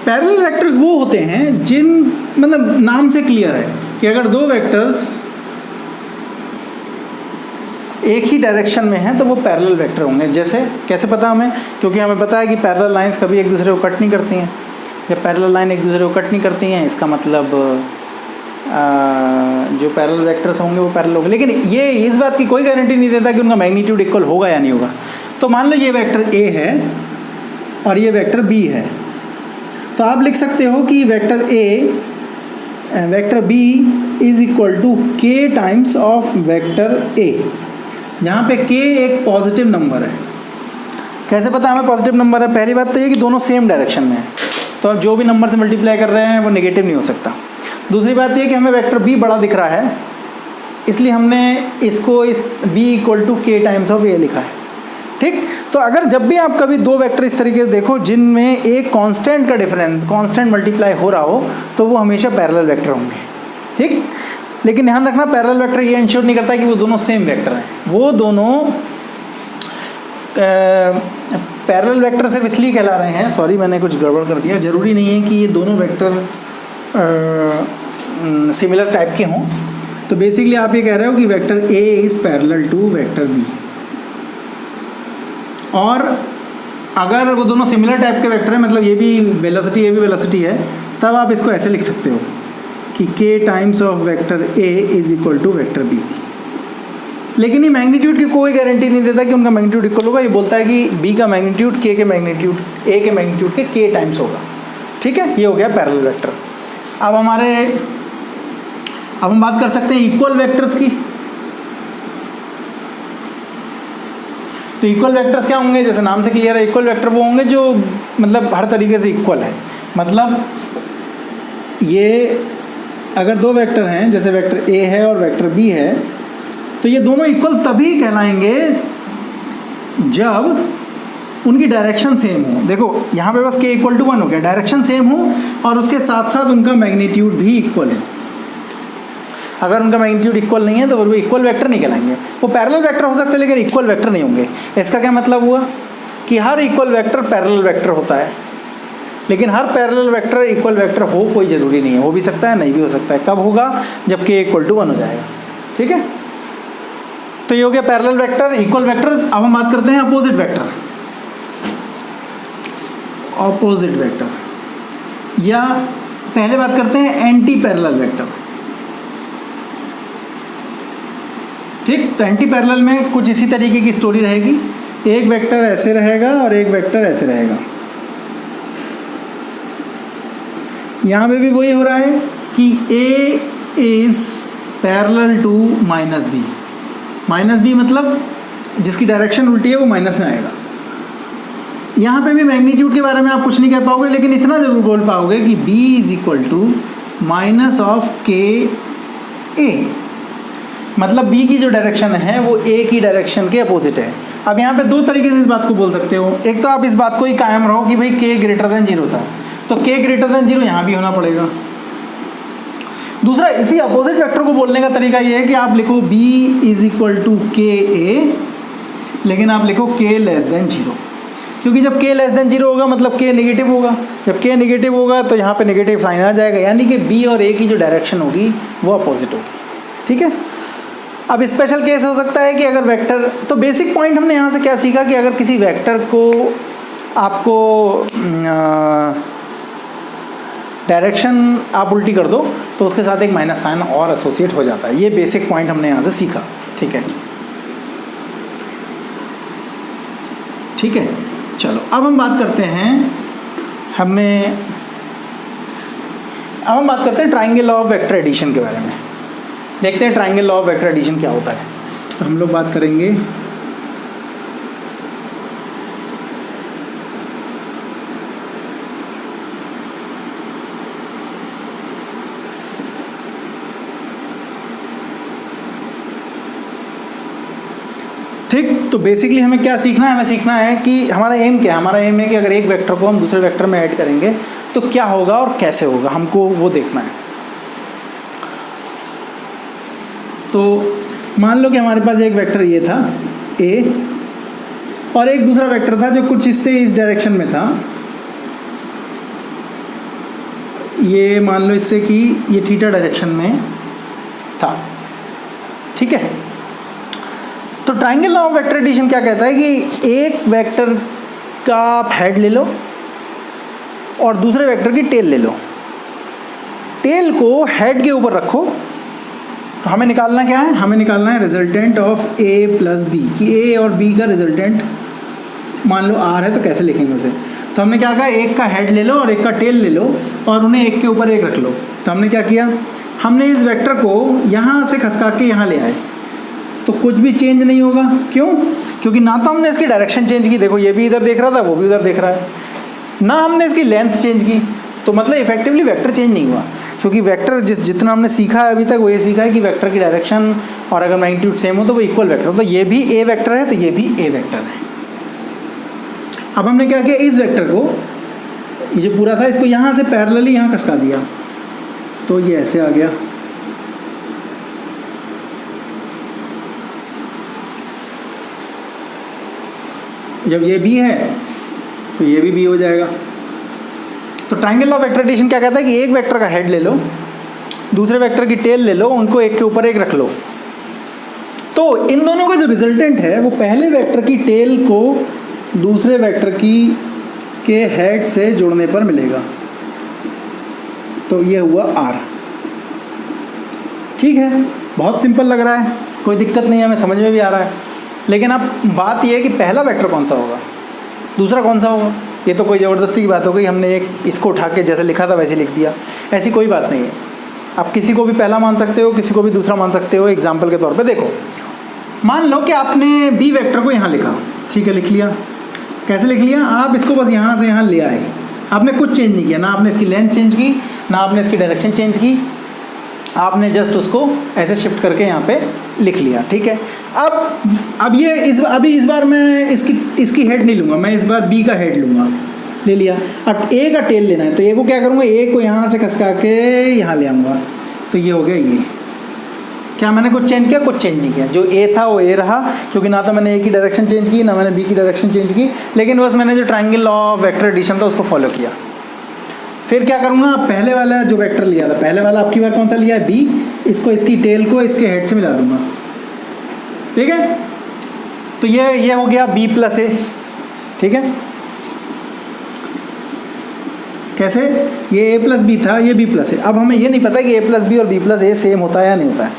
पैरेलल वेक्टर्स वो होते हैं जिन, मतलब नाम से क्लियर है कि अगर दो वेक्टर्स एक ही डायरेक्शन में हैं तो वो पैरेलल वेक्टर होंगे। जैसे कैसे पता हमें, क्योंकि हमें पता है कि पैरेलल लाइंस कभी एक दूसरे को कट नहीं करती हैं। जब पैरेलल लाइन एक दूसरे को कट नहीं करती हैं इसका मतलब जो पैरेलल वेक्टर्स होंगे वो पैरेलल होंगे। लेकिन ये इस बात की कोई गारंटी नहीं देता कि उनका मैग्नीट्यूड इक्वल होगा या नहीं होगा। तो मान लो ये वेक्टर ए है और ये वेक्टर बी है, तो आप लिख सकते हो कि vector A vector B is equal to K times of vector A, जहाँ पे k एक पॉजिटिव नंबर है। कैसे पता हमें पॉजिटिव नंबर है, पहली बात तो ये कि दोनों सेम डायरेक्शन में है, तो अब जो भी नंबर से मल्टीप्लाई कर रहे हैं वो नेगेटिव नहीं हो सकता। दूसरी बात ये कि हमें वेक्टर b बड़ा दिख रहा है, इसलिए हमने इसको b equal to K times of ए लिखा है। ठीक, तो अगर जब भी आप कभी दो वेक्टर इस तरीके से देखो जिनमें एक कांस्टेंट का डिफरेंस, कांस्टेंट मल्टीप्लाई हो रहा हो, तो वो हमेशा पैरेलल वेक्टर होंगे। ठीक, लेकिन ध्यान रखना पैरेलल वेक्टर ये इंश्योर नहीं करता कि वो दोनों सेम वेक्टर हैं। वो दोनों पैरेलल वेक्टर सिर्फ इसलिए कहला रहे हैं, सॉरी मैंने कुछ गड़बड़ कर दिया, ज़रूरी नहीं है कि ये दोनों वेक्टर सिमिलर टाइप के हों। तो बेसिकली आप ये कह रहे हो कि vector A is parallel to vector B, और अगर वो दोनों सिमिलर टाइप के वेक्टर है, मतलब ये भी वेलोसिटी है, तब आप इसको ऐसे लिख सकते हो कि k times of vector a is equal to vector b। लेकिन ये मैग्नीट्यूड की कोई गारंटी नहीं देता कि उनका मैग्नीट्यूड इक्वल होगा। ये बोलता है कि b का मैग्नीट्यूड k के मैग्नीट्यूड a के मैग्नीट्यूड के k टाइम्स होगा। ठीक है, ये हो गया पैरेलल वेक्टर। अब हम बात कर सकते हैं इक्वल वेक्टर्स की। तो इक्वल वेक्टर्स क्या होंगे, जैसे नाम से क्लियर है, इक्वल वेक्टर वो होंगे जो मतलब हर तरीके से इक्वल है। मतलब ये अगर दो वेक्टर हैं, जैसे वेक्टर a है और वेक्टर b है, तो ये दोनों इक्वल तभी कहलाएंगे जब उनकी डायरेक्शन सेम हो। देखो यहाँ पे बस k इक्वल टू 1 हो गया, डायरेक्शन सेम हो और उसके साथ साथ उनका मैग्नीट्यूड भी इक्वल है। अगर उनका मैग्नीट्यूड इक्वल नहीं है तो वो इक्वल वेक्टर नहीं कहलाएंगे। वो पैरेलल वेक्टर हो सकते हैं लेकिन इक्वल वेक्टर नहीं होंगे। इसका क्या मतलब हुआ कि हर इक्वल वेक्टर पैरेलल वेक्टर होता है, लेकिन हर पैरेलल वेक्टर इक्वल वेक्टर हो कोई ज़रूरी नहीं है। हो भी सकता है, नहीं भी हो सकता है। कब होगा, जब k इक्वल टू 1 हो जाएगा। ठीक है, तो ये हो गया पैरेलल वेक्टर, इक्वल वेक्टर। अब हम बात करते हैं अपोजिट वेक्टर। ऑपोजिट वेक्टर, या पहले बात करते हैं एंटी पैरेलल वेक्टर। ठीक, तो एंटी पैरेलल में कुछ इसी तरीके की स्टोरी रहेगी। एक वेक्टर ऐसे रहेगा और एक वेक्टर ऐसे रहेगा। यहाँ पे भी वही हो रहा है कि a is parallel to minus b। Minus b मतलब जिसकी डायरेक्शन उल्टी है वो माइनस में आएगा। यहाँ पे भी मैग्नीट्यूड के बारे में आप कुछ नहीं कह पाओगे, लेकिन इतना ज़रूर बोल पाओगे कि b is equal to minus of k a। मतलब b की जो डायरेक्शन है वो a की डायरेक्शन के अपोजिट है। अब यहाँ पे दो तरीके से इस बात को बोल सकते हो। एक तो आप इस बात को ही कायम रहो कि भाई k ग्रेटर देन 0 था, तो k ग्रेटर देन 0 यहाँ भी होना पड़ेगा। दूसरा, इसी अपोजिट वेक्टर को बोलने का तरीका ये है कि आप लिखो b is equal to k a, लेकिन आप लिखो k लेस देन 0, क्योंकि जब k लेस देन 0 होगा मतलब k नेगेटिव होगा। जब k नेगेटिव होगा तो यहाँ पे नेगेटिव साइन आ जाएगा, यानी कि b और a की जो डायरेक्शन होगी वो अपोजिट होगी। ठीक है, अब स्पेशल केस हो सकता है कि अगर वेक्टर, तो बेसिक पॉइंट हमने यहाँ से क्या सीखा कि अगर किसी वेक्टर को आपको डायरेक्शन आप उल्टी कर दो तो उसके साथ एक माइनस साइन और एसोसिएट हो जाता है। ये बेसिक पॉइंट हमने यहाँ से सीखा। ठीक है, ठीक है, चलो अब हम बात करते हैं triangle law of vector addition के बारे में। देखते हैं triangle law of vector addition क्या होता है। तो हम लोग बात करेंगे ठीक। तो बेसिकली हमें क्या सीखना है, हमें सीखना है कि हमारा एम क्या है। हमारा एम है कि अगर एक वेक्टर को हम दूसरे वेक्टर में ऐड करेंगे तो क्या होगा और कैसे होगा, हमको वो देखना है। तो मान लो कि हमारे पास एक वेक्टर ये था a और एक दूसरा वेक्टर था जो कुछ इससे इस डायरेक्शन में था। ये मान लो इससे कि ये थीटा डायरेक्शन में था। ठीक है, तो triangle law of vector addition क्या कहता है कि एक वेक्टर का आप हेड ले लो और दूसरे वेक्टर की टेल ले लो। टेल को हेड के ऊपर रखो। तो हमें निकालना क्या है, हमें निकालना है resultant of a plus B, कि a और b का रिजल्टेंट मान लो r है तो कैसे लिखेंगे उसे। तो हमने क्या कहा, एक का हेड ले लो और एक का टेल ले लो और उन्हें एक के ऊपर एक रख लो। तो हमने क्या किया, हमने इस वेक्टर को यहाँ से खसका के यहाँ ले आए तो कुछ भी चेंज नहीं होगा। क्यों? क्योंकि ना तो हमने इसकी डायरेक्शन चेंज की, देखो ये भी इधर देख रहा था वो भी उधर देख रहा है, ना हमने इसकी लेंथ चेंज की, तो मतलब इफेक्टिवली वेक्टर चेंज नहीं हुआ। क्योंकि वेक्टर जितना हमने सीखा है अभी तक वो ये सीखा है कि वेक्टर की डायरेक्शन और अगर मैग्नीट्यूड सेम हो तो वो इक्वल वेक्टर हो। तो ये भी ए वेक्टर है तो ये भी ए वेक्टर है। अब हमने क्या किया, इस वेक्टर को, ये जो पूरा था इसको यहाँ से पैरेलली यहाँ खसका दिया तो ये ऐसे आ गया। जब ये बी है तो ये भी बी हो जाएगा। तो ट्राइंगल ऑफ वेक्टर एडिशन क्या कहता है कि एक वेक्टर का हेड ले लो, दूसरे वेक्टर की टेल ले लो, उनको एक के ऊपर एक रख लो। तो इन दोनों का जो रिजल्टेंट है वो पहले वेक्टर की टेल को दूसरे वेक्टर के हेड से जोड़ने पर मिलेगा। तो ये हुआ r। ठीक है, बहुत सिंपल लग रहा है, कोई दिक्कत नहीं है, हमें समझ में भी आ रहा है। लेकिन अब बात यह है कि पहला वेक्टर कौन सा होगा, दूसरा कौन सा होगा। ये तो कोई ज़बरदस्ती की बात हो गई, हमने एक इसको उठा के जैसे लिखा था वैसे लिख दिया, ऐसी कोई बात नहीं है। आप किसी को भी पहला मान सकते हो, किसी को भी दूसरा मान सकते हो। एग्जाम्पल के तौर पे देखो, मान लो कि आपने बी वेक्टर को यहाँ लिखा, ठीक है, लिख लिया। कैसे लिख लिया, आप इसको बस यहाँ से यहाँ ले आए, आपने कुछ चेंज नहीं किया, ना आपने इसकी लेंथ चेंज की, ना आपने इसकी डायरेक्शन चेंज की, आपने जस्ट उसको ऐसे शिफ्ट करके यहाँ पे लिख लिया। ठीक है, अब ये इस बार मैं इसकी हेड नहीं लूँगा, मैं इस बार बी का हेड लूँगा, ले लिया। अब ए का टेल लेना है, तो ए को क्या करूँगा, ए को यहाँ से खसका के यहाँ ले आऊँगा, तो ये हो गया ये। क्या मैंने कुछ चेंज किया, कुछ चेंज नहीं किया, जो ए था वो ए रहा, क्योंकि ना तो मैंने ए की डायरेक्शन चेंज की, ना मैंने बी की डायरेक्शन चेंज की, लेकिन बस मैंने जो triangle law of vector addition था उसको फॉलो किया। फिर क्या करूँगा, पहले वाला जो वेक्टर लिया था, पहले वाला आपकी बार कौन सा लिया है, बी, इसको इसकी टेल को इसके हेड से मिला दूंगा। ठीक है, तो ये हो गया बी प्लस ए। ठीक है, कैसे, ये ए प्लस बी था, ये बी प्लस ए। अब हमें ये नहीं पता कि ए प्लस बी और बी प्लस ए सेम होता है या नहीं होता है,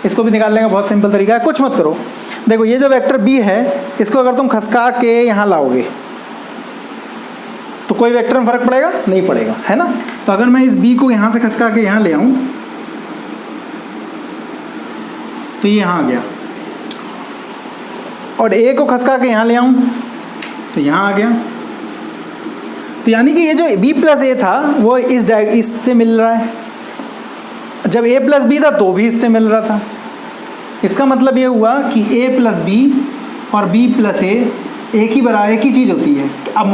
इसको भी निकालने का बहुत सिंपल तरीका है, कुछ मत करो। देखो ये जो वेक्टर बी है, इसको अगर तुम खसका के यहाँ लाओगे तो कोई वेक्टर में फर्क पड़ेगा, नहीं पड़ेगा, है ना। तो अगर मैं इस बी को यहाँ से खसका के यहाँ ले आऊँ तो ये यहाँ आ गया, और ए को खसका के यहाँ ले आऊँ तो यहाँ आ गया। तो यानी कि ये जो बी प्लस ए था वो इससे मिल रहा है, जब ए प्लस बी था तो भी इससे मिल रहा था। इसका मतलब ये हुआ कि ए प्लस बी और बी प्लस ए एक ही चीज़ होती है। अब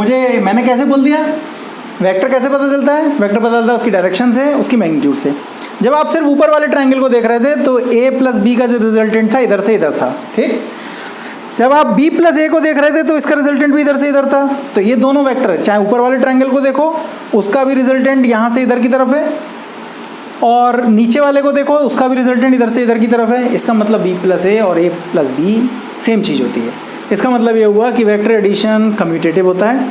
मैंने कैसे बोल दिया, वेक्टर कैसे पता चलता है, वेक्टर पता चलता है उसकी डायरेक्शन से, उसकी मैग्नीट्यूड से। जब आप सिर्फ ऊपर वाले ट्रायंगल को देख रहे थे तो ए प्लस बी का जो रिजल्टेंट था इधर से इधर था, ठीक। जब आप बी प्लस ए को देख रहे थे तो इसका रिजल्टेंट भी इधर से इधर था। तो ये दोनों वेक्टर, चाहे ऊपर वाले ट्रायंगल को देखो उसका भी रिजल्टेंट यहाँ से इधर की तरफ है, और नीचे वाले को देखो उसका भी रिजल्टेंट इधर से इधर की तरफ है। इसका मतलब बी प्लस ए और ए प्लस बी सेम चीज़ होती है। इसका मतलब ये हुआ कि वेक्टर एडिशन कम्यूटेटिव होता है,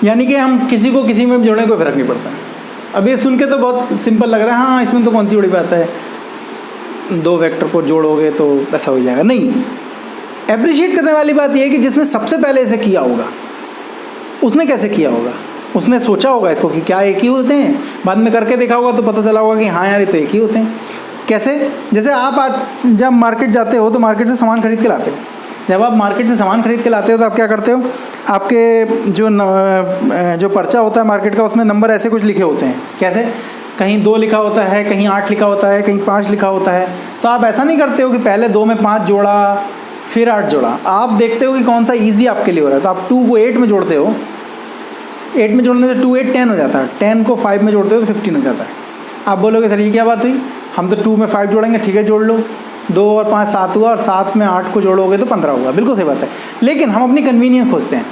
यानी कि हम किसी को किसी में जोड़ने कोई फर्क नहीं पड़ता। अब ये सुन के तो बहुत सिंपल लग रहा है, हाँ इसमें तो कौन सी बड़ी बात है, दो वेक्टर को जोड़ोगे तो ऐसा हो जाएगा। नहीं, एप्रिशिएट करने वाली बात यह है कि जिसने सबसे पहले इसे किया होगा उसने कैसे किया होगा, उसने सोचा होगा इसको कि क्या एक ही होते हैं, बाद में करके देखा होगा तो पता चला होगा कि हाँ यार ये तो एक ही होते हैं। कैसे, जैसे आप आज जब मार्केट जाते हो तो मार्केट से सामान खरीद के लाते हो। जब आप मार्केट से सामान खरीद के लाते हो तो आप क्या करते हो, आपके जो पर्चा होता है मार्केट का उसमें नंबर ऐसे कुछ लिखे होते हैं। कैसे, कहीं 2 लिखा होता है, कहीं 8 लिखा होता है, कहीं 5 लिखा होता है। तो आप ऐसा नहीं करते हो कि पहले 2 में 5 जोड़ा फिर 8 जोड़ा। आप देखते हो कि कौन सा ईजी आपके लिए हो रहा है, तो आप 2 को 8 में जोड़ते हो। 8 में जोड़ने से 2 8 10 हो जाता है, 10 को 5 में जोड़ते हो तो 15 हो जाता है। आप बोलोगे सर ये क्या बात हुई, हम तो 2 में 5 जोड़ेंगे, ठीक है जोड़ लो, 2 और 5 7 हुआ, और 7 में 8 को जोड़ोगे तो 15 होगा। बिल्कुल सही बात है, लेकिन हम अपनी कन्वीनियंस खोजते हैं।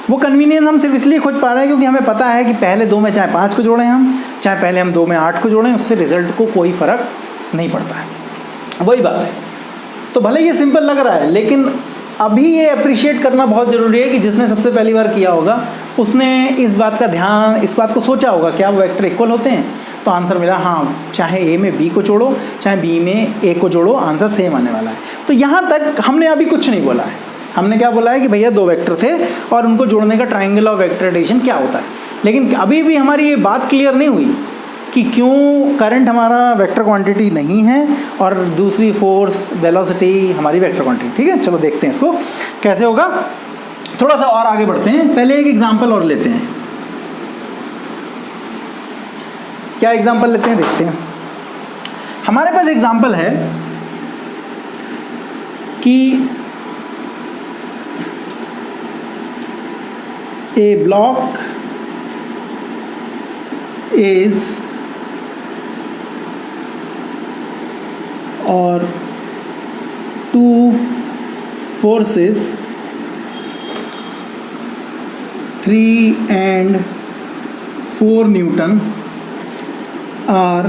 वो कन्वीनियंस हम सिर्फ इसलिए खोज पा रहे हैं क्योंकि हमें पता है कि पहले 2 में चाहे 5 को जोड़ें हम, चाहे पहले हम 2 में 8 को जोड़ें, उससे रिजल्ट को कोई फ़र्क नहीं पड़ता है। वही बात है। तो भले ये सिंपल लग रहा है, लेकिन अभी ये अप्रिशिएट करना बहुत ज़रूरी है कि जिसने सबसे पहली बार किया होगा उसने इस बात का ध्यान, इस बात को सोचा होगा क्या वो वेक्टर इक्वल होते हैं। तो आंसर मिला हाँ, चाहे ए में बी को जोड़ो चाहे बी में ए को जोड़ो, आंसर सेम आने वाला है। तो यहाँ तक हमने अभी कुछ नहीं बोला है। हमने क्या बोला है कि भैया 2 वेक्टर थे और उनको जोड़ने का ट्रायंगल ऑफ वेक्टर एडिशन क्या होता है। लेकिन अभी भी हमारी ये बात क्लियर नहीं हुई कि क्यों करंट हमारा वेक्टर क्वांटिटी नहीं है और दूसरी फोर्स वेलोसिटी हमारी वेक्टर क्वांटिटी। ठीक है, चलो देखते हैं इसको कैसे होगा। थोड़ा सा और आगे बढ़ते हैं, पहले एक एग्जांपल और लेते हैं। क्या एग्जांपल लेते हैं, देखते हैं। हमारे पास एग्जांपल है कि a block is or 2 forces 3 and 4 Newton are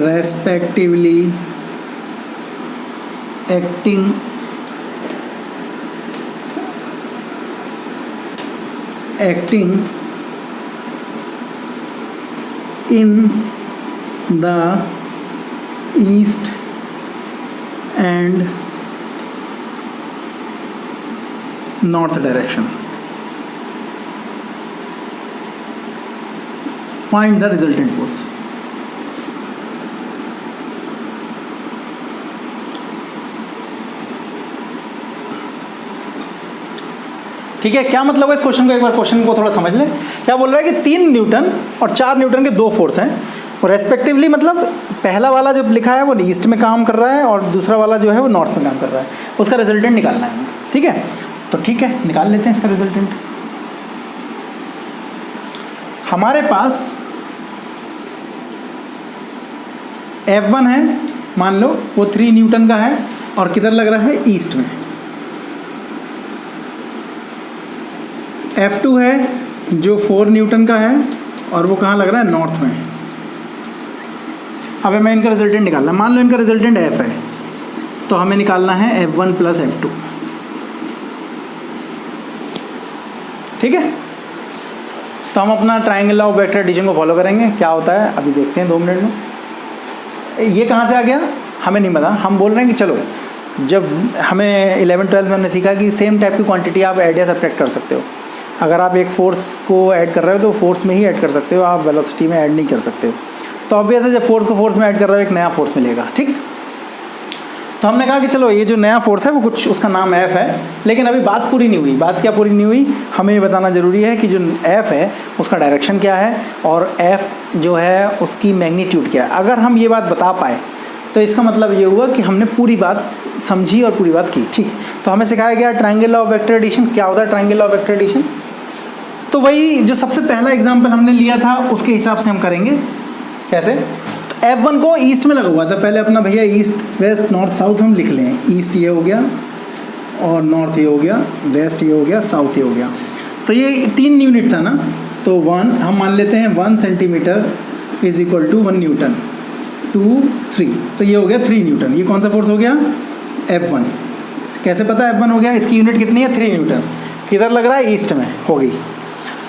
respectively acting acting in the east and north direction, find the resultant force. ठीक है, क्या मतलब है इस क्वेश्चन को, एक बार क्वेश्चन को थोड़ा समझ लें। क्या बोल रहा है कि 3 न्यूटन और 4 न्यूटन के 2 फोर्स हैं, और रेस्पेक्टिवली मतलब पहला वाला जो लिखा है वो ईस्ट में काम कर रहा है और दूसरा वाला जो है वो नॉर्थ में काम कर रहा है, उसका रिजल्टेंट निकालना है। ठीक है, तो ठीक है निकाल लेते हैं इसका रिजल्टेंट। हमारे पास F1 है, मान लो वो 3 न्यूटन का है और किधर लग रहा है, ईस्ट में। F2 है जो 4 न्यूटन का है और वो कहाँ लग रहा है, नॉर्थ में। अब हमें इनका रिजल्टेंट निकालना है। मान लो इनका रिजल्टेंट F है, तो हमें निकालना है F1 प्लस F2। ठीक है, तो हम अपना triangle law of vector addition को फॉलो करेंगे। क्या होता है अभी देखते हैं 2 मिनट में। ये कहाँ से आ गया हमें नहीं पता, हम बोल रहे हैं कि चलो, जब हमें 11-12 में हमने सीखा कि सेम टाइप की क्वांटिटी आप ऐड या सब्ट्रैक्ट कर सकते हो। अगर आप एक फोर्स को ऐड कर रहे हो तो फोर्स में ही ऐड कर सकते हो, आप वेलोसिटी में ऐड नहीं कर सकते हो। तो ऑब्वियस है जब फोर्स को फोर्स में ऐड कर रहे हो एक नया फोर्स मिलेगा। ठीक, तो हमने कहा कि चलो ये जो नया फोर्स है वो कुछ उसका नाम F है, लेकिन अभी बात पूरी नहीं हुई। बात क्या पूरी नहीं हुई, हमें ये बताना ज़रूरी है कि जो F है उसका डायरेक्शन क्या है और F जो है उसकी मैग्नीट्यूड क्या है। अगर हम ये बात बता पाए तो इसका मतलब ये हुआ कि हमने पूरी बात समझी और पूरी बात की। ठीक, तो हमें सिखाया गया triangle law of vector addition. क्या होता है triangle law of vector addition, तो वही जो सबसे पहला एग्जाम्पल हमने लिया था उसके हिसाब से हम करेंगे। कैसे, तो F1 को ईस्ट में लगा हुआ था, पहले अपना भैया ईस्ट वेस्ट नॉर्थ साउथ हम लिख लें। ईस्ट ये हो गया और नॉर्थ ये हो गया, वेस्ट ये हो गया, साउथ ये हो गया। तो ये 3 यूनिट था ना, तो 1 हम मान लेते हैं 1 centimetre is equal to 1 newton, 2 3, तो ये हो गया 3 न्यूटन। ये कौन सा फोर्स हो गया, F1। कैसे पता F1 हो गया, इसकी यूनिट कितनी है, 3 न्यूटन। किधर लग रहा है, ईस्ट में हो गई।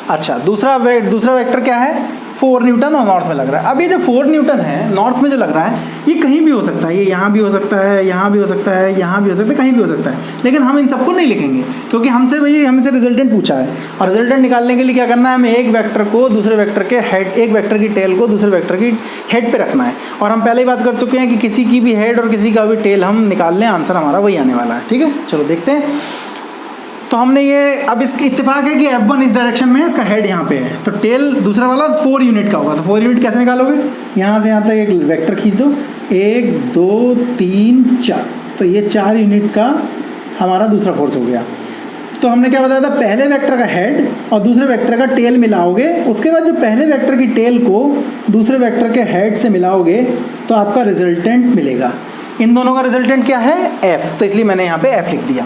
अच्छा, दूसरा वेक्टर क्या है, 4 न्यूटन और नॉर्थ में लग रहा है। अब ये जो 4 न्यूटन है नॉर्थ में जो लग रहा है ये कहीं भी हो सकता है, ये यहाँ भी हो सकता है, यहाँ भी हो सकता है, यहाँ भी हो सकता है, कहीं भी हो सकता है, लेकिन हम इन सबको नहीं लिखेंगे क्योंकि हमसे रिजल्टेंट पूछा है। और रिजल्टेंट निकालने के लिए क्या करना है, हमें एक वेक्टर को दूसरे वेक्टर के हेड, एक वेक्टर की टेल को दूसरे वेक्टर की हेड पे रखना है। और हम पहले ही बात कर चुके हैं कि किसी की भी हेड और किसी का भी टेल हम निकाल लें, आंसर हमारा वही आने वाला है। ठीक है, चलो देखते हैं। तो हमने ये, अब इसकी इत्तेफाक है कि F1 इस डायरेक्शन में है, इसका हेड यहाँ पे है, तो टेल दूसरा वाला 4 यूनिट का होगा। तो 4 यूनिट कैसे निकालोगे, यहाँ से यहाँ तक एक वेक्टर खींच दो, 1 2 3 4, तो ये 4 यूनिट का हमारा दूसरा फोर्स हो गया। तो हमने क्या बताया था, पहले वेक्टर का हेड और दूसरे वेक्टर का टेल मिलाओगे, उसके बाद जो पहले वेक्टर की टेल को दूसरे वेक्टर के हेड से मिलाओगे तो आपका रिजल्टेंट मिलेगा। इन दोनों का रिजल्टेंट क्या है, F, तो इसलिए मैंने यहाँ पे F लिख दिया।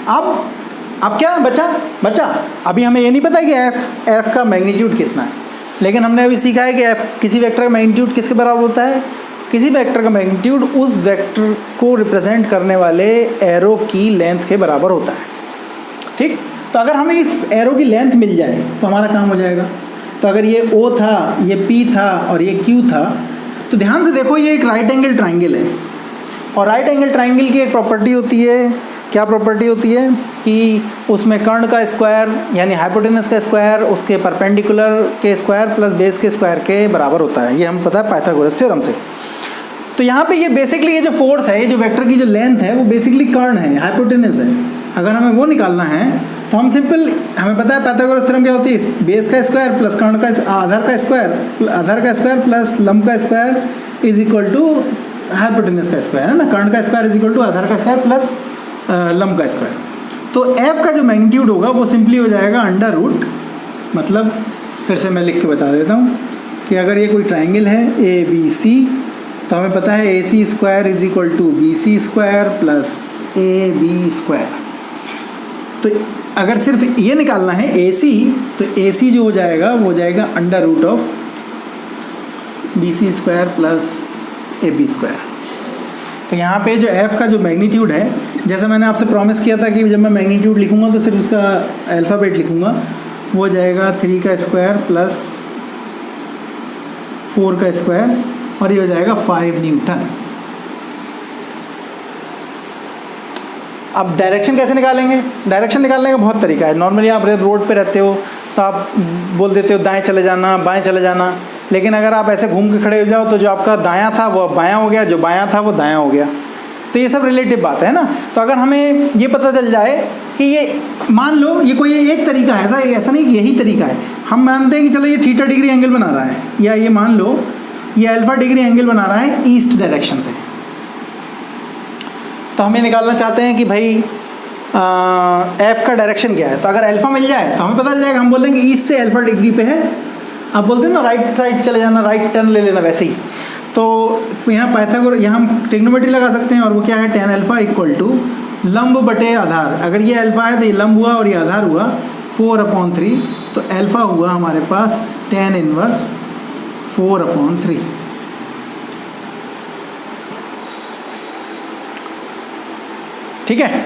अब क्या बचा अभी हमें ये नहीं पता कि F का मैग्नीट्यूड कितना है, लेकिन हमने अभी सीखा है कि F किसी वेक्टर का मैग्नीट्यूड किसके बराबर होता है, किसी वेक्टर का मैग्नीट्यूड उस वेक्टर को रिप्रेजेंट करने वाले एरो की लेंथ के बराबर होता है। ठीक, तो अगर हमें इस एरो की लेंथ मिल जाए तो हमारा काम हो जाएगा। तो अगर ये O था, ये P था और ये Q था, तो ध्यान से देखो ये एक राइट एंगल ट्राइंगल है, और राइट एंगल ट्राइंगल की एक प्रॉपर्टी होती है, क्या प्रॉपर्टी होती है कि उसमें कर्ण का स्क्वायर यानी हाइपोटेनस का स्क्वायर उसके परपेंडिकुलर के स्क्वायर प्लस बेस के स्क्वायर के बराबर होता है। ये हम पता है पाइथागोरस थ्योरम से। तो यहाँ पे ये बेसिकली ये जो फोर्स है, ये जो वेक्टर की जो लेंथ है वो बेसिकली कर्ण है, हाइपोटेनस है। अगर हमें वो निकालना है तो हम सिंपल, हमें पता है पाइथागोरस थ्योरम क्या होती है, बेस का स्क्वायर प्लस कर्ण का आधार का स्क्वायर प्लस लंब का square is equal to hypotenuse का स्क्वायर, है ना। कर्ण का स्क्वायर इज इक्वल टू आधार का स्क्वायर प्लस लंब का स्क्वायर। तो F का जो मैग्नीट्यूड होगा वो सिंपली हो जाएगा अंडर रूट, मतलब फिर से मैं लिख के बता देता हूँ कि अगर ये कोई ट्राइंगल है ABC, तो हमें पता है AC square is equal to BC square plus AB square. तो अगर सिर्फ ये निकालना है AC, तो AC जो हो जाएगा वो हो जाएगा under root of BC square plus AB square. तो यहाँ पे जो F का जो मैग्नीट्यूड है जैसे मैंने आपसे प्रॉमिस किया था कि जब मैं मैग्नीट्यूड लिखूंगा तो सिर्फ उसका अल्फ़ाबेट लिखूंगा, वो जाएगा 3 का स्क्वायर प्लस 4 का स्क्वायर और ये हो जाएगा 5 न्यूटन। अब डायरेक्शन कैसे निकालेंगे? डायरेक्शन निकालने का बहुत तरीका है। नॉर्मली आप रोड पे रहते हो तो आप बोल देते हो दाएं चले जाना, बाएं चले जाना, लेकिन अगर आप ऐसे घूम के खड़े हो जाओ तो जो आपका दायां था वो बायां हो गया, जो बायां था वो दायां हो गया। तो ये सब रिलेटिव बात है ना। तो अगर हमें ये पता चल जाए कि ये मान लो ये कोई एक तरीका है, ऐसा नहीं कि यही तरीका है, हम मानते हैं कि चलो ये थीटा डिग्री एंगल बना रहा है, या ये मान लो ये अल्फा डिग्री एंगल बना रहा है ईस्ट डायरेक्शन से, तो हमें निकालना चाहते हैं कि भाई एफ का डायरेक्शन क्या है। तो अगर अल्फा मिल जाए तो हमें पता चल जाएगा, हम बोल देंगे ईस्ट से अल्फा डिग्री पे है। आप बोलते हैं ना राइट साइड चले जाना, राइट टर्न ले लेना, वैसे ही। तो यहाँ पाइथागोरस, यहाँ हम ट्रिग्नोमेट्री लगा सकते हैं, और वो क्या है, tan अल्फा इक्वल टू लंब बटे आधार। अगर ये अल्फा है तो ये लंब हुआ और ये आधार हुआ 4/3, तो अल्फा हुआ हमारे पास tan इनवर्स 4/3। ठीक है,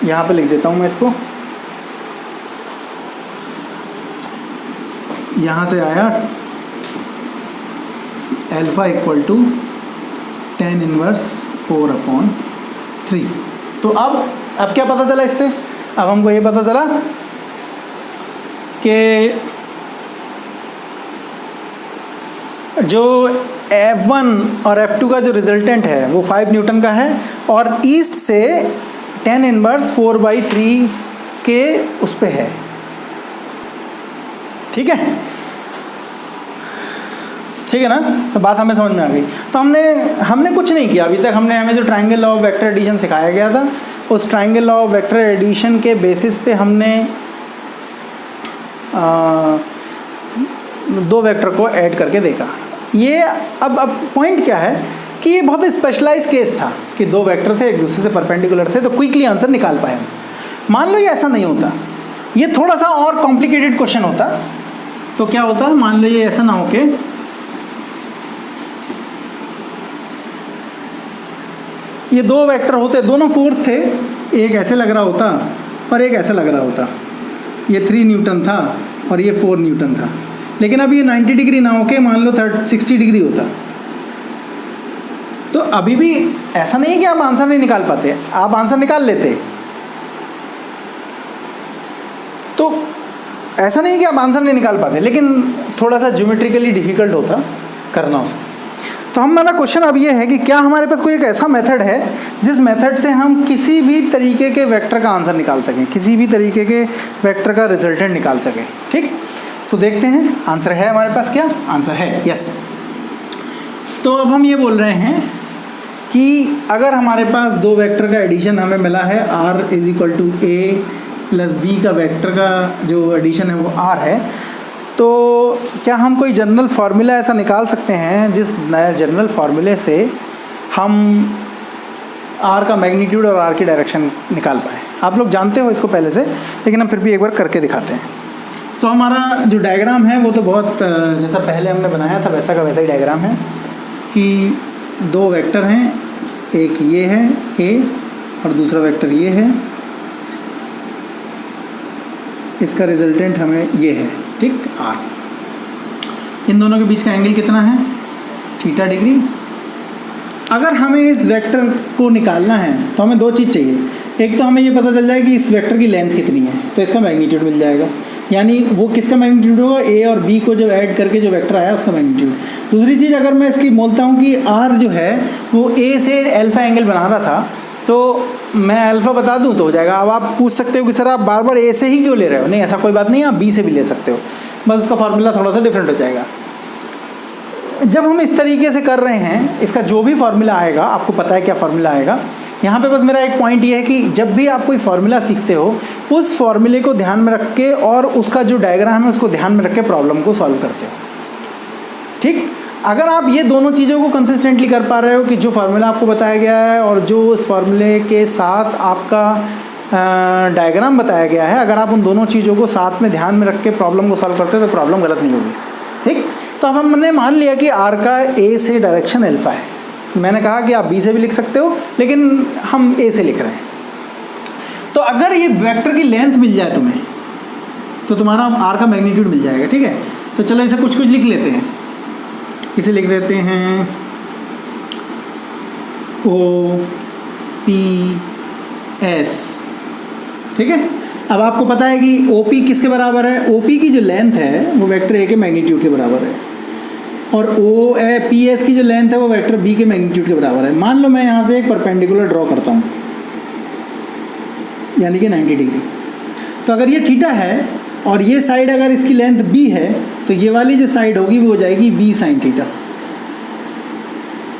यहाँ पे लिख देता हूँ मैं इसको। यहाँ से आया alpha equal to tan inverse 4/3। तो अब क्या पता चला इससे? अब हमको ये पता चला कि जो F1 और F2 का जो रिजल्टेंट है वो 5 न्यूटन का है, और ईस्ट से tan इनवर्स 4/3 के उस पे है। ठीक है, ठीक है ना। तो बात हमें समझ में आ गई। तो हमने कुछ नहीं किया अभी तक। हमें जो triangle law of vector addition सिखाया गया था, उस triangle law of vector addition के बेसिस पे हमने दो वेक्टर को ऐड करके देखा। ये अब पॉइंट क्या है कि ये बहुत स्पेशलाइज केस था कि दो वेक्टर थे, एक दूसरे से परपेंडिकुलर थे, तो क्विकली आंसर निकाल पाए हम। मान लो ये ऐसा नहीं होता, ये थोड़ा सा और कॉम्प्लिकेटेड क्वेश्चन होता, तो क्या होता, मान लो ये ऐसा ना हो के ये दो वेक्टर होते, दोनों फोर्स थे, एक ऐसे लग रहा होता और एक ऐसे लग रहा होता। ये 3 न्यूटन था और ये 4 न्यूटन था, लेकिन अब ये 90 डिग्री ना होके मान लो 60 डिग्री होता, तो अभी भी ऐसा नहीं है कि आप आंसर नहीं निकाल पाते, आप आंसर निकाल लेते। तो ऐसा नहीं है कि आप आंसर नहीं निकाल पाते, लेकिन थोड़ा सा ज्योमेट्रिकली डिफिकल्ट होता करना उसको। तो हमारा क्वेश्चन अब ये है कि क्या हमारे पास कोई एक ऐसा मेथड है जिस मेथड से हम किसी भी तरीके के वेक्टर का आंसर निकाल सकें, किसी भी तरीके के वेक्टर का रिजल्टेंट निकाल सकें। ठीक, तो देखते हैं आंसर है हमारे पास। क्या आंसर है? यस। तो अब हम ये बोल रहे हैं कि अगर हमारे पास दो वेक्टर का एडिशन हमें मिला है, r = a + b का वेक्टर का जो एडिशन है वो r है, तो क्या हम कोई जनरल फार्मूला ऐसा निकाल सकते हैं जिस नए जनरल फार्मूले से हम r का मैग्नीट्यूड और r की डायरेक्शन निकाल पाएँ? आप लोग जानते हो इसको पहले से, लेकिन हम फिर भी एक बार करके दिखाते हैं। तो हमारा जो डायग्राम है वो तो बहुत जैसा पहले हमने बनाया था वैसा का वैसा ही डायग्राम है कि दो वेक्टर हैं, एक ये है a और दूसरा वेक्टर ये है, इसका रिजल्टेंट हमें ये है, ठीक, r। इन दोनों के बीच का एंगल कितना है? Theta degree. अगर हमें इस वेक्टर को निकालना है तो हमें दो चीज़ चाहिए। एक तो हमें ये पता चल जाए कि इस वेक्टर की लेंथ कितनी है, तो इसका मैग्नीट्यूड मिल जाएगा, यानी वो किसका मैग्नीट्यूड होगा, a और b को जब ऐड करके जो वेक्टर आया उसका मैग्नीट्यूड। दूसरी चीज़, अगर मैं इसकी बोलता हूँ कि r जो है वो a से अल्फ़ा एंगल बना रहा था, तो मैं अल्फ़ा बता दूं तो हो जाएगा। अब आप पूछ सकते हो कि सर आप बार बार a से ही क्यों ले रहे हो? नहीं, ऐसा कोई बात नहीं है, आप b से भी ले सकते हो, बस उसका फार्मूला थोड़ा सा डिफरेंट हो जाएगा। जब हम इस तरीके से कर रहे हैं, इसका जो भी फार्मूला आएगा, आपको पता है क्या फार्मूला आएगा। यहाँ पे बस मेरा एक पॉइंट ये है कि जब भी आप कोई फार्मूला सीखते हो, उस फार्मूले को ध्यान में रख के और उसका जो डायग्राम है उसको ध्यान में रख के प्रॉब्लम को सॉल्व करते हो। ठीक, अगर आप ये दोनों चीज़ों को कंसिस्टेंटली कर पा रहे हो कि जो फार्मूला आपको बताया गया है और जो उस फार्मूले के साथ आपका डायग्राम बताया गया है, अगर आप उन दोनों चीज़ों को साथ में ध्यान में रख के प्रॉब्लम को सॉल्व करते हो तो प्रॉब्लम गलत नहीं होगी। ठीक, तो अब हमने मान लिया कि r का a से डायरेक्शन अल्फ़ा है, मैंने कहा कि आप बी से भी लिख सकते हो, लेकिन हम ए से लिख रहे हैं। तो अगर ये वेक्टर की लेंथ मिल जाए तुम्हें, तो तुम्हारा आर का मैग्नीट्यूड मिल जाएगा। ठीक है, तो चलो इसे कुछ कुछ लिख लेते हैं। इसे लिख देते हैं ओ पी एस। ठीक है, अब आपको पता है कि ओ पी किसके बराबर है? ओ पी की जो लेंथ है वो वेक्टर ए के मैग्नीट्यूड के बराबर है, और ओ ए पी एस की जो लेंथ है वो वेक्टर बी के मैग्नीट्यूड के बराबर है। मान लो मैं यहाँ से एक परपेंडिकुलर ड्रॉ करता हूँ, यानी कि 90 डिग्री। तो अगर ये थीटा है और ये साइड अगर इसकी लेंथ बी है, तो ये वाली जो साइड होगी वो हो जाएगी बी साइन थीटा।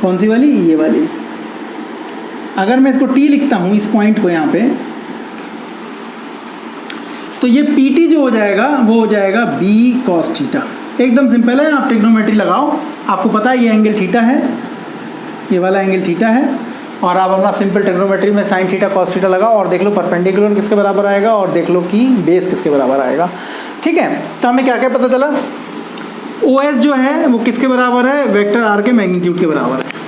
कौन सी वाली? ये वाली। अगर मैं इसको टी लिखता हूँ, इस पॉइंट को यहाँ पे, तो ये पी टी जो हो जाएगा वो हो जाएगा बी कॉस थीटा। एकदम सिंपल है, आप ट्रिग्नोमेट्री लगाओ, आपको पता है ये एंगल थीटा है, ये वाला एंगल थीटा है, और आप अपना सिंपल ट्रिग्नोमेट्री में साइन थीटा कॉस थीटा लगाओ और देख लो परपेंडिकुलर किसके बराबर आएगा और देख लो कि बेस किसके बराबर आएगा। ठीक है, तो हमें क्या क्या पता चला? ओ एस जो है वो किसके बराबर है? वेक्टर आर के मैग्नीट्यूड के बराबर है,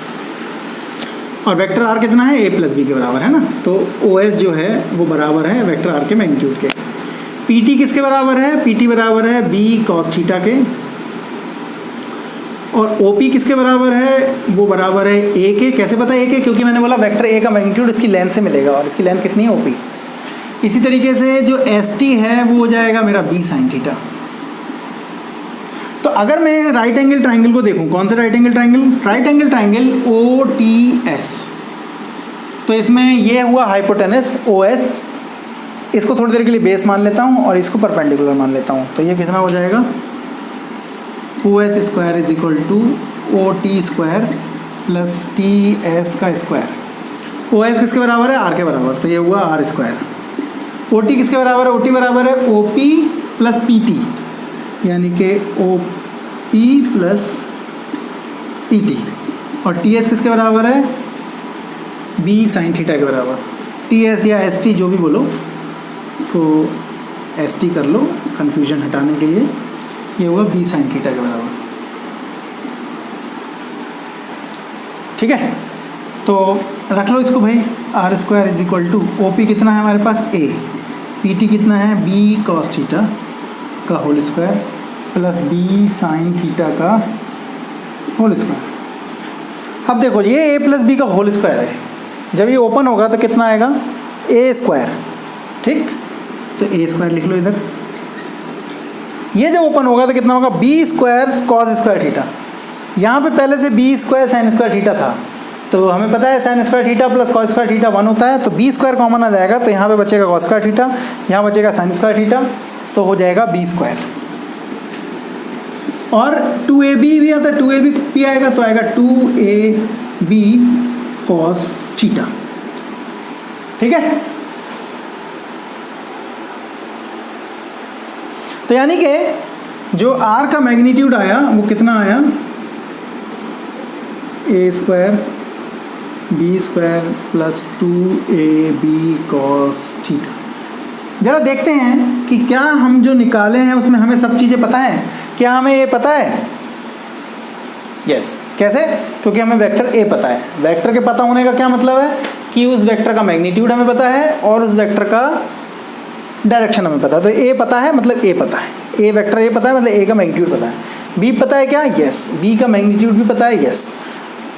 और वेक्टर आर कितना है? ए प्लस बी के बराबर है ना। तो ओ एस जो है वो बराबर है वेक्टर आर के मैग्नीट्यूड के। पी टी किसके बराबर है? पी टी बराबर है बी कॉस थीटा के, और ओ पी किसके बराबर है? वो बराबर है ए के। कैसे पता है ए के? क्योंकि मैंने बोला वेक्टर ए का मैग्नीट्यूड इसकी लेंथ से मिलेगा, और इसकी लेंथ कितनी है? O P. इसी तरीके से जो एस टी है वो हो जाएगा मेरा बी साइन थीटा। तो अगर मैं राइट एंगल ट्राइंगल को देखूं, कौन सा right angle triangle? Right angle triangle O T S. तो इसमें ये हुआ हाइपोटेनस ओ एस, इसको थोड़ी देर के लिए बेस मान लेता हूँ और इसको परपेंडिकुलर मान लेता हूँ। तो ये कितना हो जाएगा? O S square is equal to O T square plus T S का स्क्वायर। ओ एस किसके बराबर है? आर के बराबर, तो ये हुआ आर स्क्वायर। ओ टी किसके बराबर है? ओ टी बराबर है O P plus P T, यानी कि O P plus P T, और टी एस किसके बराबर है? बी साइन थीटा के बराबर। टी एस या एस टी जो भी बोलो, इसको एस टी कर लो कन्फ्यूजन हटाने के लिए। ये होगा बी साइन थीटा के बराबर। ठीक है, तो रख लो इसको भाई। R square is equal to O P कितना है हमारे पास? ए। पी टी कितना है? बी कॉस थीटा का whole square plus B sine theta का होल स्क्वायर। अब देखो ये ए प्लस बी का होल स्क्वायर है, जब ये ओपन होगा तो कितना आएगा? A square. ठीक, तो ए स्क्वायर लिख लो इधर। ये जब ओपन होगा तो कितना होगा? B square cos square theta. यहाँ पे पहले से B square sine square theta था, तो हमें पता है sine square theta plus cos square theta 1 होता है, तो बी स्क्वायर कॉमन आ जाएगा, तो यहाँ पे बचेगा कॉस स्क्वायर थीटा, यहाँ बचेगा साइन स्क्वायर थीटा, तो हो जाएगा बी स्क्वायर। और 2ab भी आता है, 2ab भी आएगा तो आएगा 2ab कॉस थीटा। ठीक है, तो यानी कि जो आर का मैग्नीट्यूड आया वो कितना आया? A square B square plus 2ab cos theta. ज़रा देखते हैं कि क्या हम जो निकाले हैं उसमें हमें सब चीज़ें पता है। क्या हमें ये पता है? यस। कैसे? क्योंकि हमें वेक्टर ए पता है। वेक्टर के पता होने का क्या मतलब है कि उस वेक्टर का मैग्नीट्यूड हमें पता है और उस वेक्टर का डायरेक्शन हमें पता है। तो ए पता है मतलब ए पता है, ए वेक्टर ए पता है मतलब ए का मैग्नीट्यूड पता है। बी पता है क्या? यस। बी का मैग्नीट्यूड भी पता है, यस।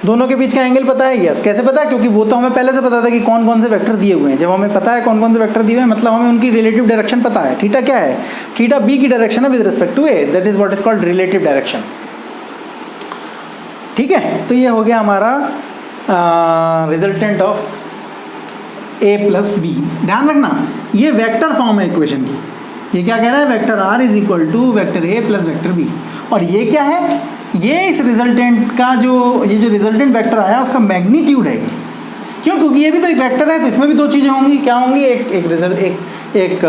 दोनों के बीच का एंगल पता है, यस। कैसे पता है? क्योंकि वो तो हमें पहले से पता था कि कौन कौन से वेक्टर दिए हुए हैं। जब हमें पता है कौन कौन से वेक्टर दिए हुए हैं मतलब हमें उनकी रिलेटिव डायरेक्शन पता है। थीटा क्या है? थीटा बी की डायरेक्शन है with respect to A, that is what is called relative direction. ठीक है, तो ये हो गया हमारा resultant of A plus B. ध्यान रखना ये वेक्टर फॉर्म है इक्वेशन की। ये क्या कह रहा है? Vector R is equal to vector A plus vector B. और ये क्या है? ये इस रिजल्टेंट का ये जो रिजल्टेंट वेक्टर आया उसका मैग्नीट्यूड है। क्यों? क्योंकि ये भी तो एक वेक्टर है, तो इसमें भी दो चीज़ें होंगी। क्या होंगी? एक